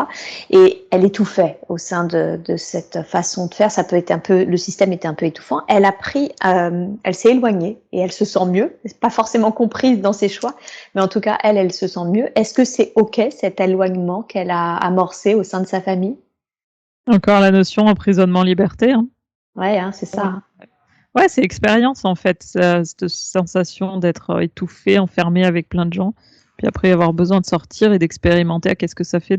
Et elle étouffait au sein de cette façon de faire. Ça peut être un peu, le système était un peu étouffant. Elle a pris, elle s'est éloignée et elle se sent mieux. C'est pas forcément comprise dans ses choix, mais en tout cas, elle se sent mieux. Est-ce que c'est ok cet éloignement qu'elle a amorcé au sein de sa famille?
Encore la notion emprisonnement-liberté. Hein.
Ouais, hein, c'est ça.
Ouais,
Hein.
ouais, c'est expérience en fait, cette sensation d'être étouffé, enfermé avec plein de gens, puis après avoir besoin de sortir et d'expérimenter qu'est-ce que ça fait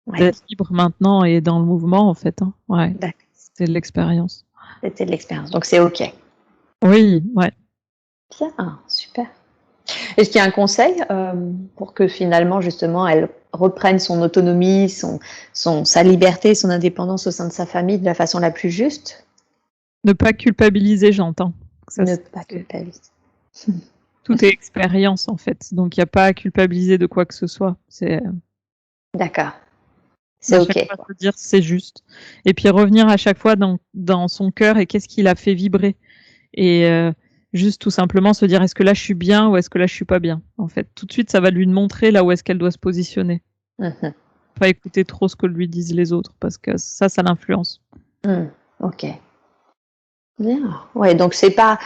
Ouais,
d'être libre maintenant et dans le mouvement en fait. Hein. Ouais,
d'accord.
c'est de l'expérience.
C'était de l'expérience, donc c'est ok.
Oui, ouais.
Bien, super. Est-ce qu'il y a un conseil pour que finalement, justement, elle reprenne son autonomie, sa liberté, son indépendance au sein de sa famille de la façon la plus juste?
Ne pas culpabiliser, j'entends. Ça,
Ne pas culpabiliser.
tout est expérience en fait, donc il n'y a pas à culpabiliser de quoi que ce soit. C'est
D'accord, c'est
à chaque
ok,
fois
quoi.
se dire c'est juste. Et puis revenir à chaque fois dans son cœur et qu'est-ce qui l'a fait vibrer. Et juste tout simplement se dire est-ce que là je suis bien ou est-ce que là je suis pas bien. En fait, tout de suite ça va lui montrer là où est-ce qu'elle doit se positionner.
Mhm.
Pas écouter trop ce que lui disent les autres parce que ça l'influence.
Ok, bien. Ouais, donc c'est pas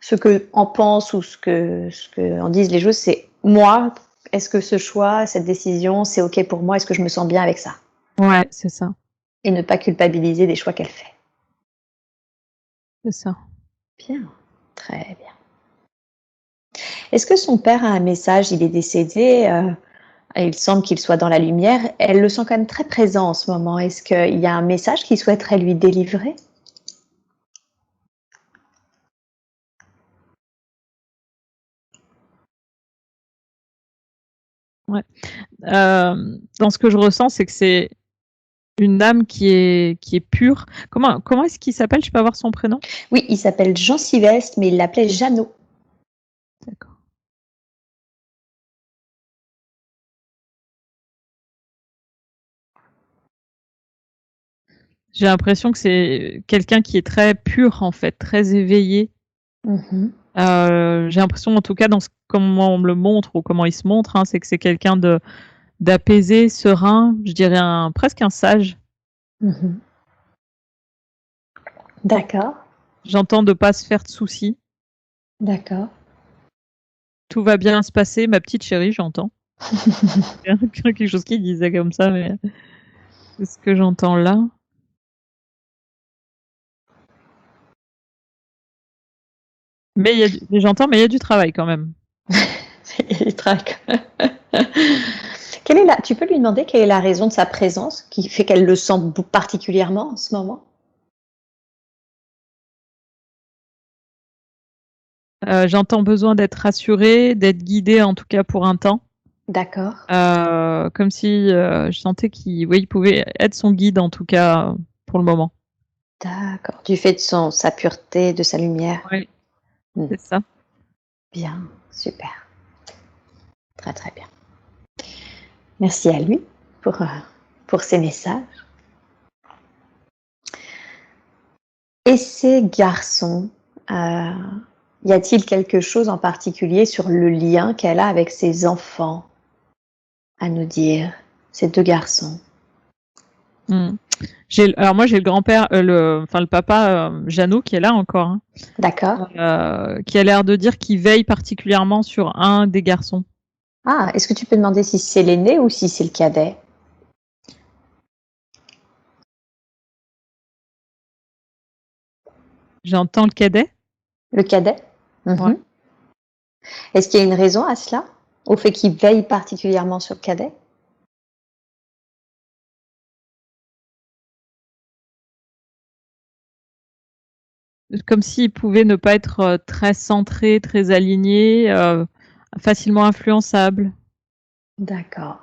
ce que en pense ou ce que en disent les autres, c'est moi. Est-ce que ce choix, cette décision, c'est ok pour moi? Est-ce que je me sens bien avec ça?
Ouais, c'est ça,
Et ne pas culpabiliser des choix qu'elle fait.
c'est ça.
Bien, très bien. Est-ce que son père a un message? Il est décédé, il semble qu'il soit dans la lumière. Elle le sent quand même très présent en ce moment. Est-ce qu'il y a un message qu'il souhaiterait lui délivrer?
Ouais. Dans ce que je ressens, c'est que c'est une âme qui est pure. Comment est-ce qu'il s'appelle? Je peux avoir son prénom?
Oui, il s'appelle Jean Sylvestre, mais il l'appelait Jeannot.
D'accord. J'ai l'impression que c'est quelqu'un qui est très pur en fait, très éveillé.
Mmh.
J'ai l'impression, en tout cas, comment on me le montre ou comment il se montre, hein, c'est que c'est quelqu'un d'apaisé, serein, je dirais presque un sage.
Mmh. D'accord,
J'entends de pas se faire de soucis.
d'accord.
tout va bien se passer, ma petite chérie, j'entends. Quelque chose qui disait comme ça, mais c'est ce que j'entends là. Mais j'entends, mais il y a du travail quand même.
Il traque. Tu peux lui demander quelle est la raison de sa présence qui fait qu'elle le sent particulièrement en ce moment?
J'entends besoin d'être rassurée, d'être guidée en tout cas pour un temps.
D'accord.
Comme si je sentais qu'il pouvait être son guide en tout cas pour le moment.
D'accord. Du fait de sa pureté, de sa lumière.
Oui,
Mmh.
c'est ça.
Bien, super. Très, très bien. Merci à lui pour ces messages. Et ces garçons, y a-t-il quelque chose en particulier sur le lien qu'elle a avec ses enfants à nous dire, ces 2 garçons?
Mmh. Alors moi j'ai le grand-père, le papa Jeannot qui est là encore, hein,
D'accord.
qui a l'air de dire qu'il veille particulièrement sur un des garçons.
Ah, est-ce que tu peux demander si c'est l'aîné ou si c'est le cadet?
J'entends le cadet.
Le cadet?
Ouais.
Mmh. Est-ce qu'il y a une raison à cela? Au fait qu'il veille particulièrement sur le cadet?
Comme s'il pouvait ne pas être très centré, très aligné, facilement influençable.
D'accord.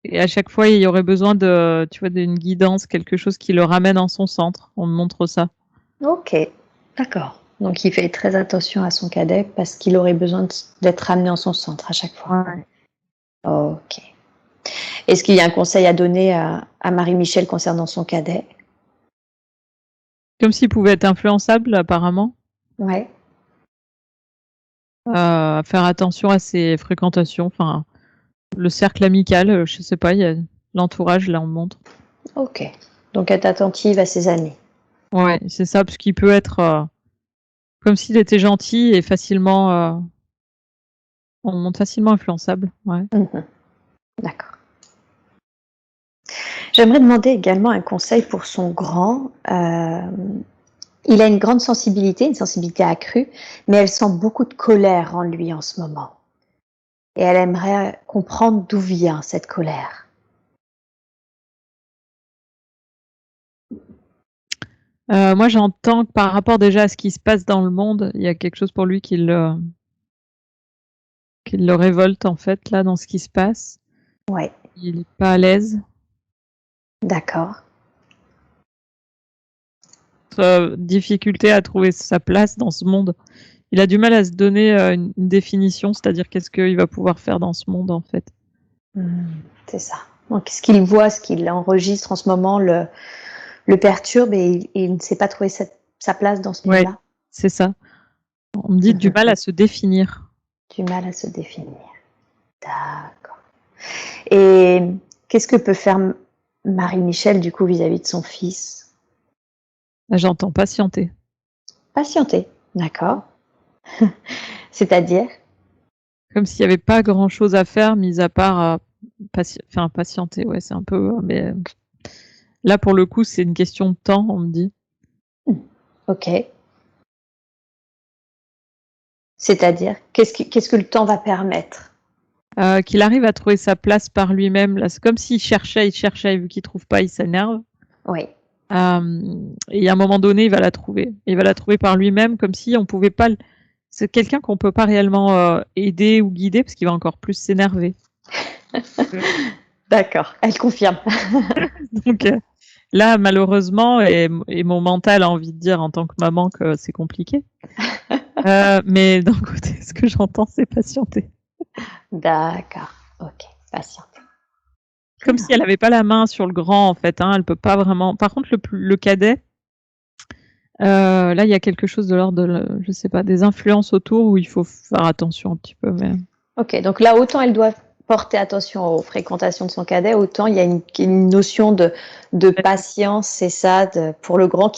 Et à chaque fois, il y aurait besoin d'une guidance, quelque chose qui le ramène en son centre. On me montre ça.
OK, d'accord. Donc il fait très attention à son cadet parce qu'il aurait besoin d'être ramené en son centre à chaque fois.
Ouais.
OK. Est-ce qu'il y a un conseil à donner à Marie-Michel concernant son cadet?
Comme s'il pouvait être influençable, apparemment.
Ouais.
Faire attention à ses fréquentations, enfin, le cercle amical, je sais pas, il y a l'entourage, là, on me montre.
OK. Donc être attentive à ses amis.
Ouais, c'est ça, parce qu'il peut être comme s'il était gentil et facilement, on me montre facilement influençable. Ouais.
Mmh. D'accord. J'aimerais demander également un conseil pour son grand. Il a une grande sensibilité, une sensibilité accrue, mais elle sent beaucoup de colère en lui en ce moment et elle aimerait comprendre d'où vient cette colère.
Moi, j'entends que par rapport déjà à ce qui se passe dans le monde, il y a quelque chose pour lui qui le révolte, en fait, là, dans ce qui se passe.
Ouais,
Il est pas à l'aise.
d'accord.
Difficulté à trouver sa place dans ce monde. Il a du mal à se donner une définition, c'est-à-dire qu'est-ce qu'il va pouvoir faire dans ce monde, en fait.
C'est ça. Donc ce qu'il voit, ce qu'il enregistre en ce moment le perturbe et il ne sait pas trouver sa place dans ce
Ouais,
monde-là.
c'est ça. On me dit du mal à se définir.
Du mal à se définir. D'accord. Et qu'est-ce que peut faire Marie-Michel, du coup, vis-à-vis de son fils?
J'entends patienter.
Patienter, d'accord. C'est-à-dire?
Comme s'il n'y avait pas grand-chose à faire, mis à part patienter. Ouais, c'est un peu. Mais là, pour le coup, c'est une question de temps, on me dit.
OK. C'est-à-dire? Qu'est-ce que le temps va permettre?
Qu'il arrive à trouver sa place par lui-même. Là, c'est comme s'il cherchait, et vu qu'il trouve pas, il s'énerve.
Oui.
Et à un moment donné, il va la trouver. Il va la trouver par lui-même, comme si on pouvait pas. C'est quelqu'un qu'on peut pas réellement aider ou guider, parce qu'il va encore plus s'énerver.
D'accord, elle confirme.
Donc là, malheureusement, et mon mental a envie de dire en tant que maman que c'est compliqué. Mais d'un côté, ce que j'entends, c'est patienter.
D'accord, OK, patienter.
Comme si elle avait pas la main sur le grand, en fait. Hein, elle peut pas vraiment. Par contre, le cadet, là, il y a quelque chose de l'ordre de, je sais pas, des influences autour où il faut faire attention un petit peu. Mais
OK, donc là, autant elle doit porter attention aux fréquentations de son cadet, autant il y a une notion de patience, c'est ça, pour le grand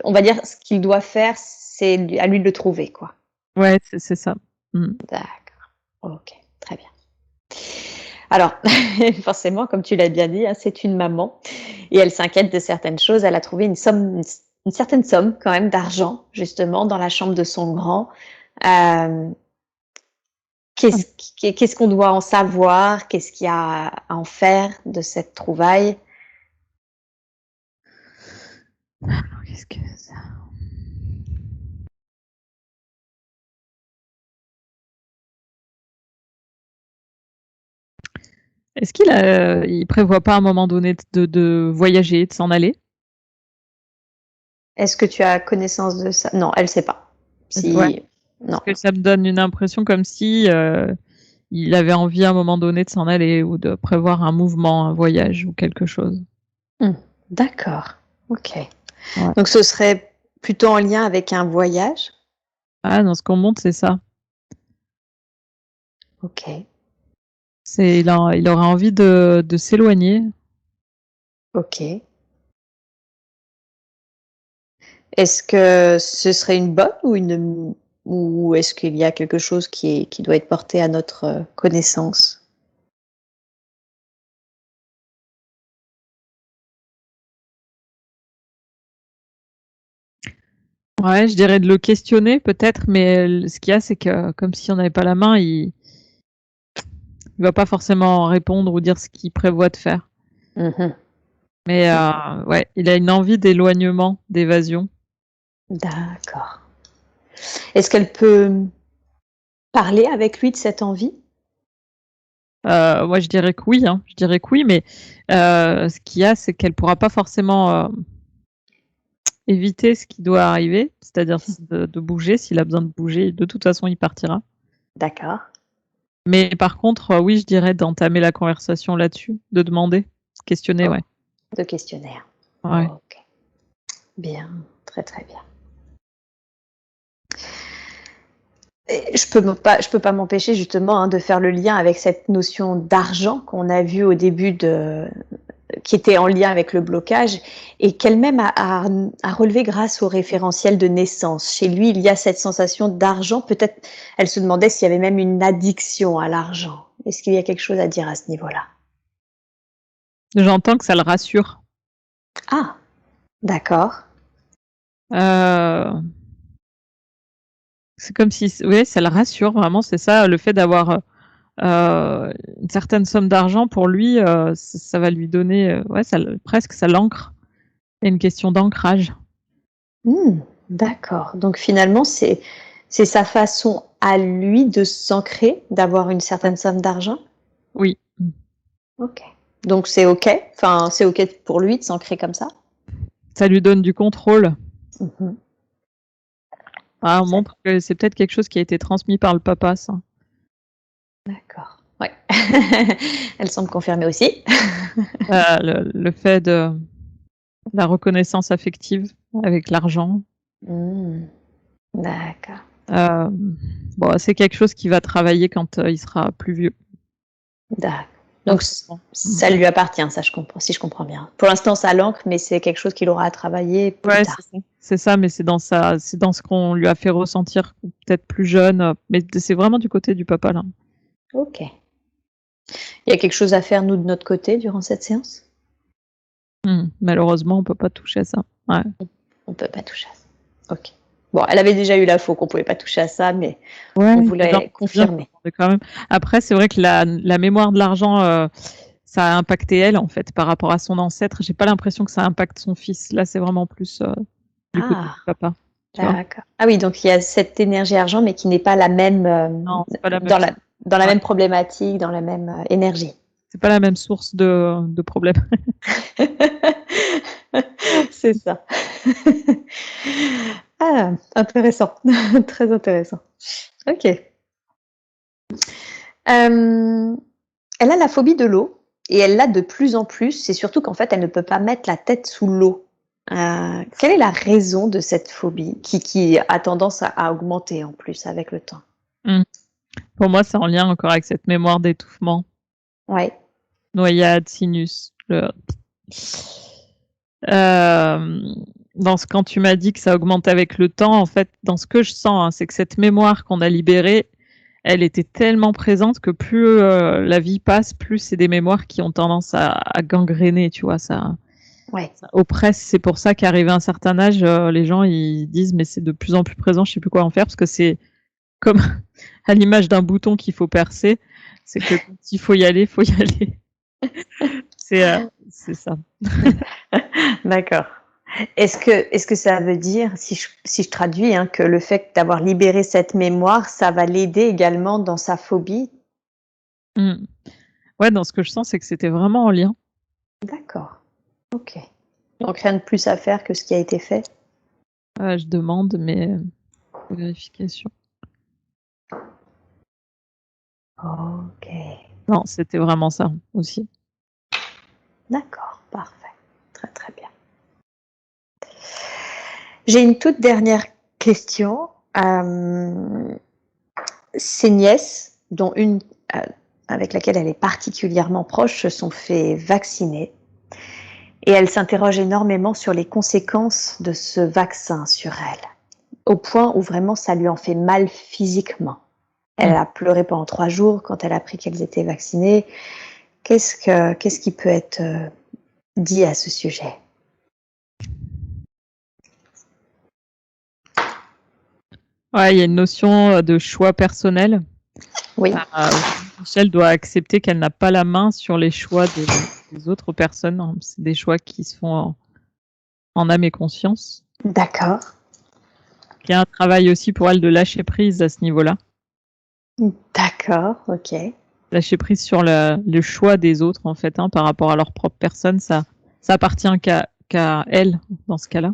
on va dire, ce qu'il doit faire, c'est à lui de le trouver, quoi.
Ouais, c'est ça.
D'accord. Ok, très bien. Alors, forcément, comme tu l'as bien dit, hein, c'est une maman et elle s'inquiète de certaines choses. Elle a trouvé une certaine somme quand même d'argent, justement, dans la chambre de son grand. Euh, qu'est-ce qu'on doit en savoir? Qu'est-ce qu'il y a à en faire de cette trouvaille?
Qu'est-ce que ça? Est-ce il prévoit pas à un moment donné de voyager, de s'en aller?
Est-ce que tu as connaissance de ça? Non, elle sait pas.
Ouais.
Si,
Parce
non.
que ça me donne une impression comme si il avait envie à un moment donné de s'en aller ou de prévoir un mouvement, un voyage ou quelque chose.
D'accord. Ok.
Ouais.
Donc, ce serait plutôt en lien avec un voyage?
Ah, dans ce qu'on montre, c'est ça.
Ok.
Il aura envie de s'éloigner.
Ok. Est-ce que ce serait une bonne ou est-ce qu'il y a quelque chose qui doit être porté à notre connaissance?
Ouais, je dirais de le questionner peut-être, mais ce qu'il y a, c'est que comme si on n'avait pas la main, il va pas forcément répondre ou dire ce qu'il prévoit de faire.
Mhm.
Mais ouais, il a une envie d'éloignement, d'évasion.
D'accord. Est-ce qu'elle peut parler avec lui de cette envie?
Moi, je dirais que oui, hein. Je dirais que oui, mais ce qu'il y a, c'est qu'elle pourra pas forcément éviter ce qui doit arriver, c'est-à-dire de bouger. S'il a besoin de bouger, de toute façon, il partira.
D'accord.
Mais par contre, oui, je dirais d'entamer la conversation là-dessus, de demander, questionner,
Oh,
ouais.
de questionnaire.
Ouais.
Ok. Bien. Très très bien. Et je peux pas m'empêcher justement hein, de faire le lien avec cette notion d'argent qu'on a vue au début qui était en lien avec le blocage et qu'elle-même a relevé grâce au référentiel de naissance. Chez lui, il y a cette sensation d'argent. Peut-être, elle se demandait s'il y avait même une addiction à l'argent. Est-ce qu'il y a quelque chose à dire à ce niveau-là?
J'entends que ça le rassure.
Ah, d'accord.
Euh, c'est comme si, oui, ça le rassure vraiment. C'est ça, le fait d'avoir une certaine somme d'argent pour lui, ça va lui donner, ouais, presque ça l'ancre. Il y a une question d'ancrage.
D'accord. Donc finalement, c'est sa façon à lui de s'ancrer, d'avoir une certaine somme d'argent?
Oui,
Ok. Donc c'est ok. Enfin, c'est ok pour lui de s'ancrer comme ça?
ça lui donne du contrôle.
Mhm.
Ah, on
Ça-
montre que c'est peut-être quelque chose qui a été transmis par le papa, ça.
D'accord. Ouais. Elle semble confirmer aussi.
Le fait de la reconnaissance affective avec l'argent.
D'accord.
Euh, bon, c'est quelque chose qui va travailler quand il sera plus vieux.
D'accord. Donc
Forcément.
ça lui appartient, ça je comprends, si je comprends bien. Pour l'instant, ça l'ancre, mais c'est quelque chose qu'il aura à travailler plus
Ouais, c'est
tard.
ça. C'est ça, mais c'est dans ce qu'on lui a fait ressentir peut-être plus jeune. Mais c'est vraiment du côté du papa là.
Ok. Il y a quelque chose à faire, nous, de notre côté, durant cette séance?
Malheureusement, on peut pas toucher à ça. Ouais.
On ne peut pas toucher à ça. Ok. Bon, elle avait déjà eu l'info qu'on ne pouvait pas toucher à ça, mais
Ouais,
on
c'est
voulait
bien de
confirmer.
demander quand même. Après, c'est vrai que la mémoire de l'argent, ça a impacté elle en fait par rapport à son ancêtre. J'ai pas l'impression que ça impacte son fils. Là, c'est vraiment plus du côté
Ah,
du papa. Tu vois?
d'accord. Ah oui, donc il y a cette énergie argent, mais qui n'est pas la même
Non, c'est pas la même
dans
source.
dans la
Ouais.
même problématique, dans la même énergie.
C'est pas la même source de problème.
C'est ça. Ah, intéressant, très intéressant. Ok. Euh, Elle a la phobie de l'eau et elle l'a de plus en plus. C'est surtout qu'en fait, elle ne peut pas mettre la tête sous l'eau. Quelle est la raison de cette phobie qui a tendance à augmenter en plus avec le temps?
Mm. Pour moi, c'est en lien encore avec cette mémoire d'étouffement.
Ouais.
Noyade, sinus. Euh, quand tu m'as dit que ça augmente avec le temps, en fait, dans ce que je sens, hein, c'est que cette mémoire qu'on a libérée, elle était tellement présente que plus la vie passe, plus c'est des mémoires qui ont tendance à gangréner, tu vois, ça oppresse. C'est pour ça qu'arrivé à un certain âge, les gens ils disent mais c'est de plus en plus présent, je sais plus quoi en faire, parce que c'est comme à l'image d'un bouton qu'il faut percer, c'est que quand il faut y aller, faut y aller. C'est ça.
D'accord. Est-ce que ça veut dire, si je traduis, hein, que le fait d'avoir libéré cette mémoire, ça va l'aider également dans sa phobie?
Ouais, dans ce que je sens, c'est que c'était vraiment en lien.
D'accord. Ok. Donc rien de plus à faire que ce qui a été fait?
Je demande, mais vérification.
Ok.
Non, c'était vraiment ça aussi.
D'accord, parfait. Très très bien. J'ai une toute dernière question. Ses nièces, dont une avec laquelle elle est particulièrement proche, se sont fait vacciner. Et elle s'interroge énormément sur les conséquences de ce vaccin sur elle, au point où vraiment ça lui en fait mal physiquement. Elle a pleuré pendant 3 jours quand elle a appris qu'elles étaient vaccinées. Qu'est-ce qui peut être dit à ce sujet?
Ouais, il y a une notion de choix personnel.
Oui.
Michelle doit accepter qu'elle n'a pas la main sur les choix des autres personnes. Hein. C'est des choix qui se font en âme et conscience.
D'accord.
Il y a un travail aussi pour elle de lâcher prise à ce niveau-là.
D'accord, ok.
Lâcher prise sur le choix des autres, en fait, hein, par rapport à leur propre personne, ça appartient qu'à elle, dans ce cas-là.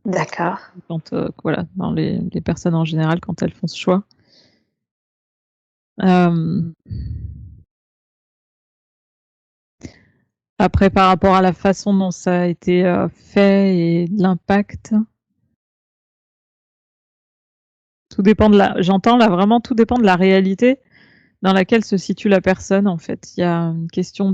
D'accord.
Quand, voilà, dans les personnes en général, quand elles font ce choix. Après, par rapport à la façon dont ça a été fait et l'impact, tout dépend j'entends là vraiment, tout dépend de la réalité dans laquelle se situe la personne, en fait. Il y a une question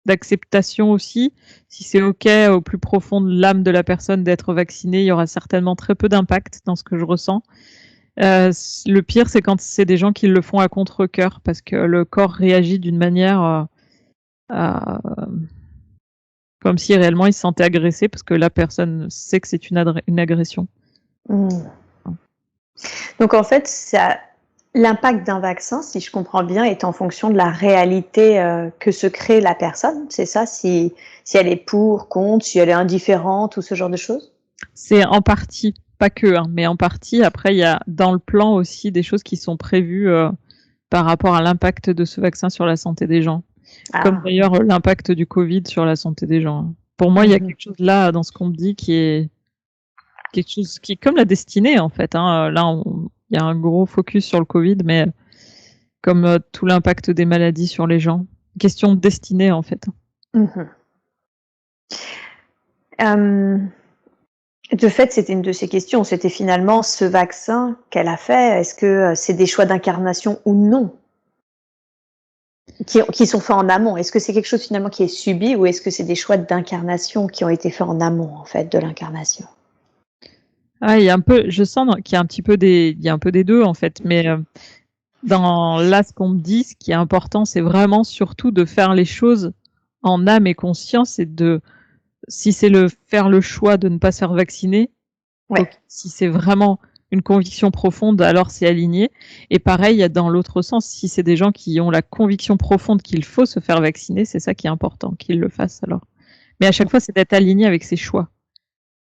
d'acceptation aussi. Si c'est OK au plus profond de l'âme de la personne d'être vaccinée, il y aura certainement très peu d'impact dans ce que je ressens. Le pire, c'est quand c'est des gens qui le font à contre-cœur, parce que le corps réagit d'une manière comme si réellement il se sentait agressé, parce que la personne sait que c'est une agression.
Donc en fait, l'impact d'un vaccin, si je comprends bien, est en fonction de la réalité que se crée la personne, c'est ça? Si elle est pour, contre, si elle est indifférente ou ce genre de choses?
C'est en partie, pas que, hein, mais en partie. Après, il y a dans le plan aussi des choses qui sont prévues par rapport à l'impact de ce vaccin sur la santé des gens. Comme d'ailleurs l'impact du Covid sur la santé des gens. Pour moi, il y a quelque chose là dans ce qu'on me dit qui est quelque chose qui est comme la destinée, en fait. Hein. Là, il y a un gros focus sur le Covid, mais comme tout l'impact des maladies sur les gens. Question de destinée, en fait.
De fait, c'était une de ces questions. C'était finalement ce vaccin qu'elle a fait. Est-ce que c'est des choix d'incarnation ou non qui sont faits en amont? Est-ce que c'est quelque chose finalement qui est subi ou est-ce que c'est des choix d'incarnation qui ont été faits en amont, en fait, de l'incarnation?
Il y a un peu, je sens qu'il y a un petit peu il y a un peu des deux, en fait. Mais là, ce qu'on me dit, ce qui est important, c'est vraiment surtout de faire les choses en âme et conscience et si c'est faire le choix de ne pas se faire vacciner, si c'est vraiment une conviction profonde, alors c'est aligné. Et pareil, dans l'autre sens, si c'est des gens qui ont la conviction profonde qu'il faut se faire vacciner, c'est ça qui est important, qu'ils le fassent alors. Mais à chaque fois, c'est d'être aligné avec ses choix.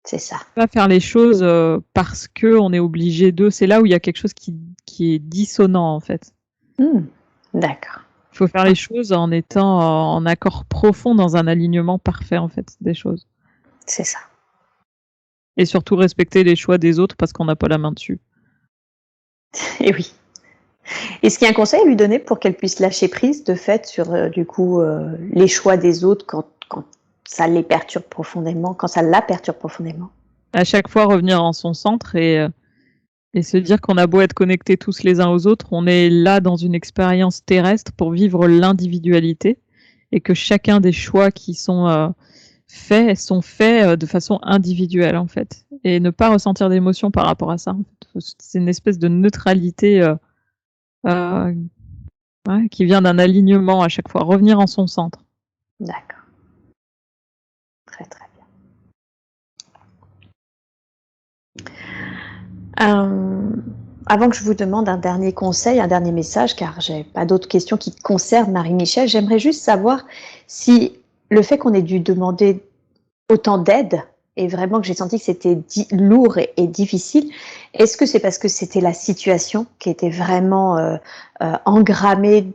C'est ça.
Pas faire les choses parce qu'on est obligé d'eux. C'est là où il y a quelque chose qui est dissonant, en fait.
D'accord.
Il faut faire les choses en étant en accord profond, dans un alignement parfait, en fait, des choses.
C'est ça.
Et surtout respecter les choix des autres parce qu'on n'a pas la main dessus.
Et oui. Est-ce qu'il y a un conseil à lui donner pour qu'elle puisse lâcher prise, de fait, sur du coup les choix des autres quand ça les perturbe profondément, quand ça la perturbe profondément?
À chaque fois, revenir en son centre et se dire qu'on a beau être connectés tous les uns aux autres, on est là dans une expérience terrestre pour vivre l'individualité et que chacun des choix qui sont sont faits de façon individuelle en fait, et ne pas ressentir d'émotion par rapport à ça. En fait. C'est une espèce de neutralité qui vient d'un alignement à chaque fois, revenir en son centre.
D'accord. Très très bien. Avant que je vous demande un dernier conseil, un dernier message, car j'ai pas d'autres questions qui concernent Marie-Michel, j'aimerais juste savoir si le fait qu'on ait dû demander autant d'aide, et vraiment que j'ai senti que c'était lourd et difficile, est-ce que c'est parce que c'était la situation qui était vraiment engrammée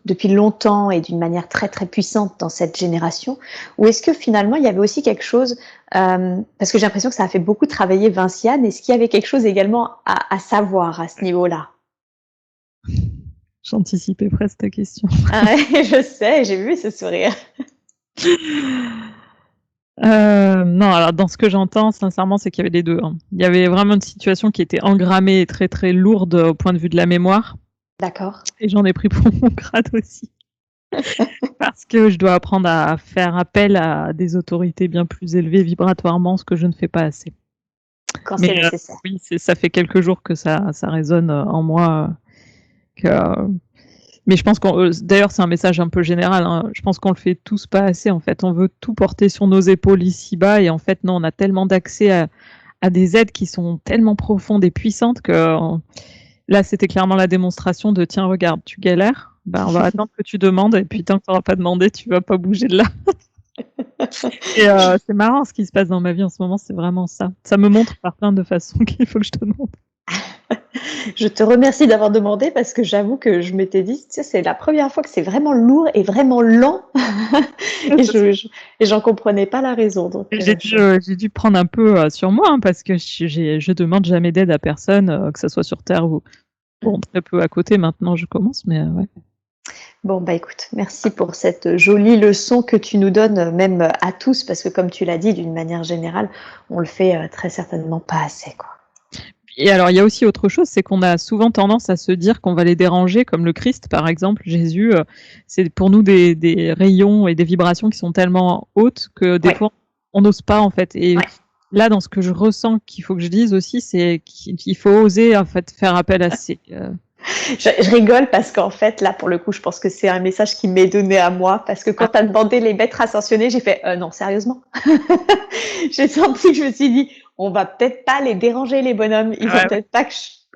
depuis longtemps et d'une manière très très puissante dans cette génération, ou est-ce que finalement il y avait aussi quelque chose, parce que j'ai l'impression que ça a fait beaucoup travailler Vinciane, est-ce qu'il y avait quelque chose également à savoir à ce niveau-là?
J'anticipais presque ta question.
Ah ouais, je sais, j'ai vu ce sourire.
Non, alors dans ce que j'entends, sincèrement, c'est qu'il y avait les deux. Hein. Il y avait vraiment une situation qui était engrammée et très très lourde au point de vue de la mémoire.
D'accord.
Et j'en ai pris pour mon grade aussi. Parce que je dois apprendre à faire appel à des autorités bien plus élevées vibratoirement, ce que je ne fais pas assez.
Quand c'est nécessaire.
Oui, ça fait quelques jours que ça résonne en moi. Mais je pense d'ailleurs, c'est un message un peu général. Hein. Je pense qu'on le fait tous pas assez. En fait, on veut tout porter sur nos épaules ici-bas, et en fait, non, on a tellement d'accès à des aides qui sont tellement profondes et puissantes que là, c'était clairement la démonstration de tiens, regarde, tu galères, on va attendre que tu demandes, et puis tant que tu n'auras pas demandé, tu vas pas bouger de là. Et c'est marrant ce qui se passe dans ma vie en ce moment, c'est vraiment ça. Ça me montre par plein de façons qu'il faut que je te demande.
Je te remercie d'avoir demandé, parce que j'avoue que je m'étais dit, tu sais, c'est la première fois que c'est vraiment lourd et vraiment lent et j'en comprenais pas la raison. Donc,
j'ai dû prendre un peu sur moi, hein, parce que je demande jamais d'aide à personne, que ce soit sur Terre ou très peu à côté. Maintenant, je commence, mais ouais.
Bon, bah écoute, merci pour cette jolie leçon que tu nous donnes, même à tous, parce que comme tu l'as dit, d'une manière générale, on le fait très certainement pas assez, quoi.
Et alors, il y a aussi autre chose, c'est qu'on a souvent tendance à se dire qu'on va les déranger, comme le Christ, par exemple, Jésus. C'est pour nous des rayons et des vibrations qui sont tellement hautes que des fois, on n'ose pas, en fait. Et là, dans ce que je ressens qu'il faut que je dise aussi, c'est qu'il faut oser, en fait, faire appel à ces...
Je rigole parce qu'en fait, là, pour le coup, je pense que c'est un message qui m'est donné à moi, parce que quand tu as demandé les maîtres ascensionnés, j'ai fait non, sérieusement. J'ai senti que je me suis dit, on va peut-être pas les déranger, les bonhommes. Ils ont peut-être pas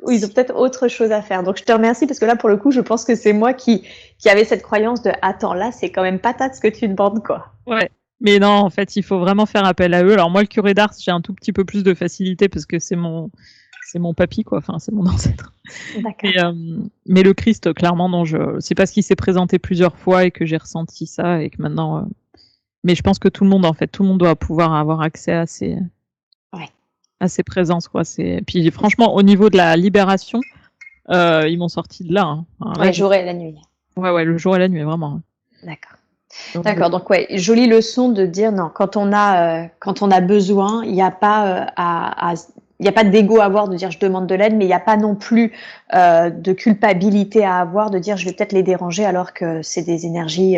ils ont peut-être autre chose à faire. Donc, je te remercie, parce que là, pour le coup, je pense que c'est moi qui avait cette croyance de attends, là, c'est quand même patate ce que tu demandes, quoi.
Ouais. Mais non, en fait, il faut vraiment faire appel à eux. Alors, moi, le curé d'Ars, j'ai un tout petit peu plus de facilité parce que c'est mon papy, quoi. Enfin, c'est mon ancêtre. Mais le Christ, clairement, non. C'est parce qu'il s'est présenté plusieurs fois et que j'ai ressenti ça, et que maintenant. Mais je pense que tout le monde doit pouvoir avoir accès à ces présences, quoi. Puis franchement, au niveau de la libération, ils m'ont sorti de là. Hein.
Le jour et la nuit.
Ouais, le jour et la nuit, vraiment.
D'accord. Donc jolie leçon de dire non, quand on a besoin, il n'y a pas il n'y a pas d'ego à avoir de dire je demande de l'aide, mais il n'y a pas non plus de culpabilité à avoir de dire je vais peut-être les déranger alors que c'est des énergies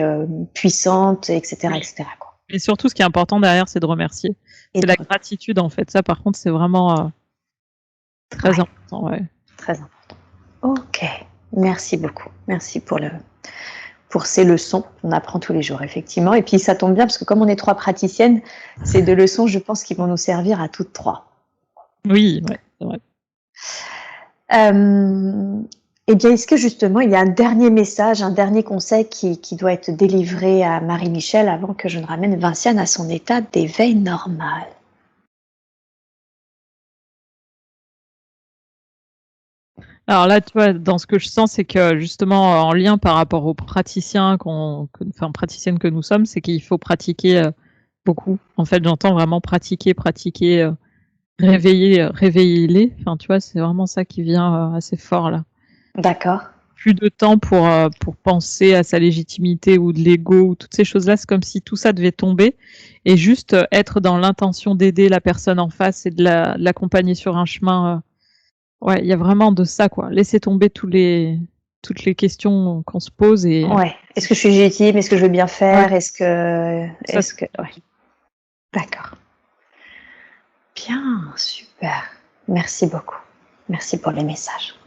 puissantes, etc. etc. quoi.
Et surtout, ce qui est important derrière, c'est de remercier. C'est la gratitude, en fait. Ça, par contre, c'est vraiment très important. Ouais.
Très important. Ok. Merci beaucoup. Merci pour ces leçons. On apprend tous les jours, effectivement. Et puis, ça tombe bien, parce que comme on est 3 praticiennes, c'est 2 leçons, je pense, qui vont nous servir à toutes 3.
Oui, ouais, c'est vrai.
Eh bien, est-ce que justement, il y a un dernier message, un dernier conseil qui doit être délivré à Marie-Michel avant que je ne ramène Vinciane à son état d'éveil normal?
Alors là, tu vois, dans ce que je sens, c'est que justement, en lien par rapport aux praticiennes que nous sommes, c'est qu'il faut pratiquer beaucoup. En fait, j'entends vraiment pratiquer, réveiller-les. Enfin, tu vois, c'est vraiment ça qui vient assez fort là.
D'accord.
Plus de temps pour penser à sa légitimité ou de l'ego ou toutes ces choses-là. C'est comme si tout ça devait tomber et juste être dans l'intention d'aider la personne en face et de l'accompagner sur un chemin. Ouais, il y a vraiment de ça, quoi. Laisser tomber toutes les questions qu'on se pose et.
Ouais. Est-ce que je suis légitime? Est-ce que je veux bien faire? Est-ce que. D'accord. Bien, super. Merci beaucoup. Merci pour les messages.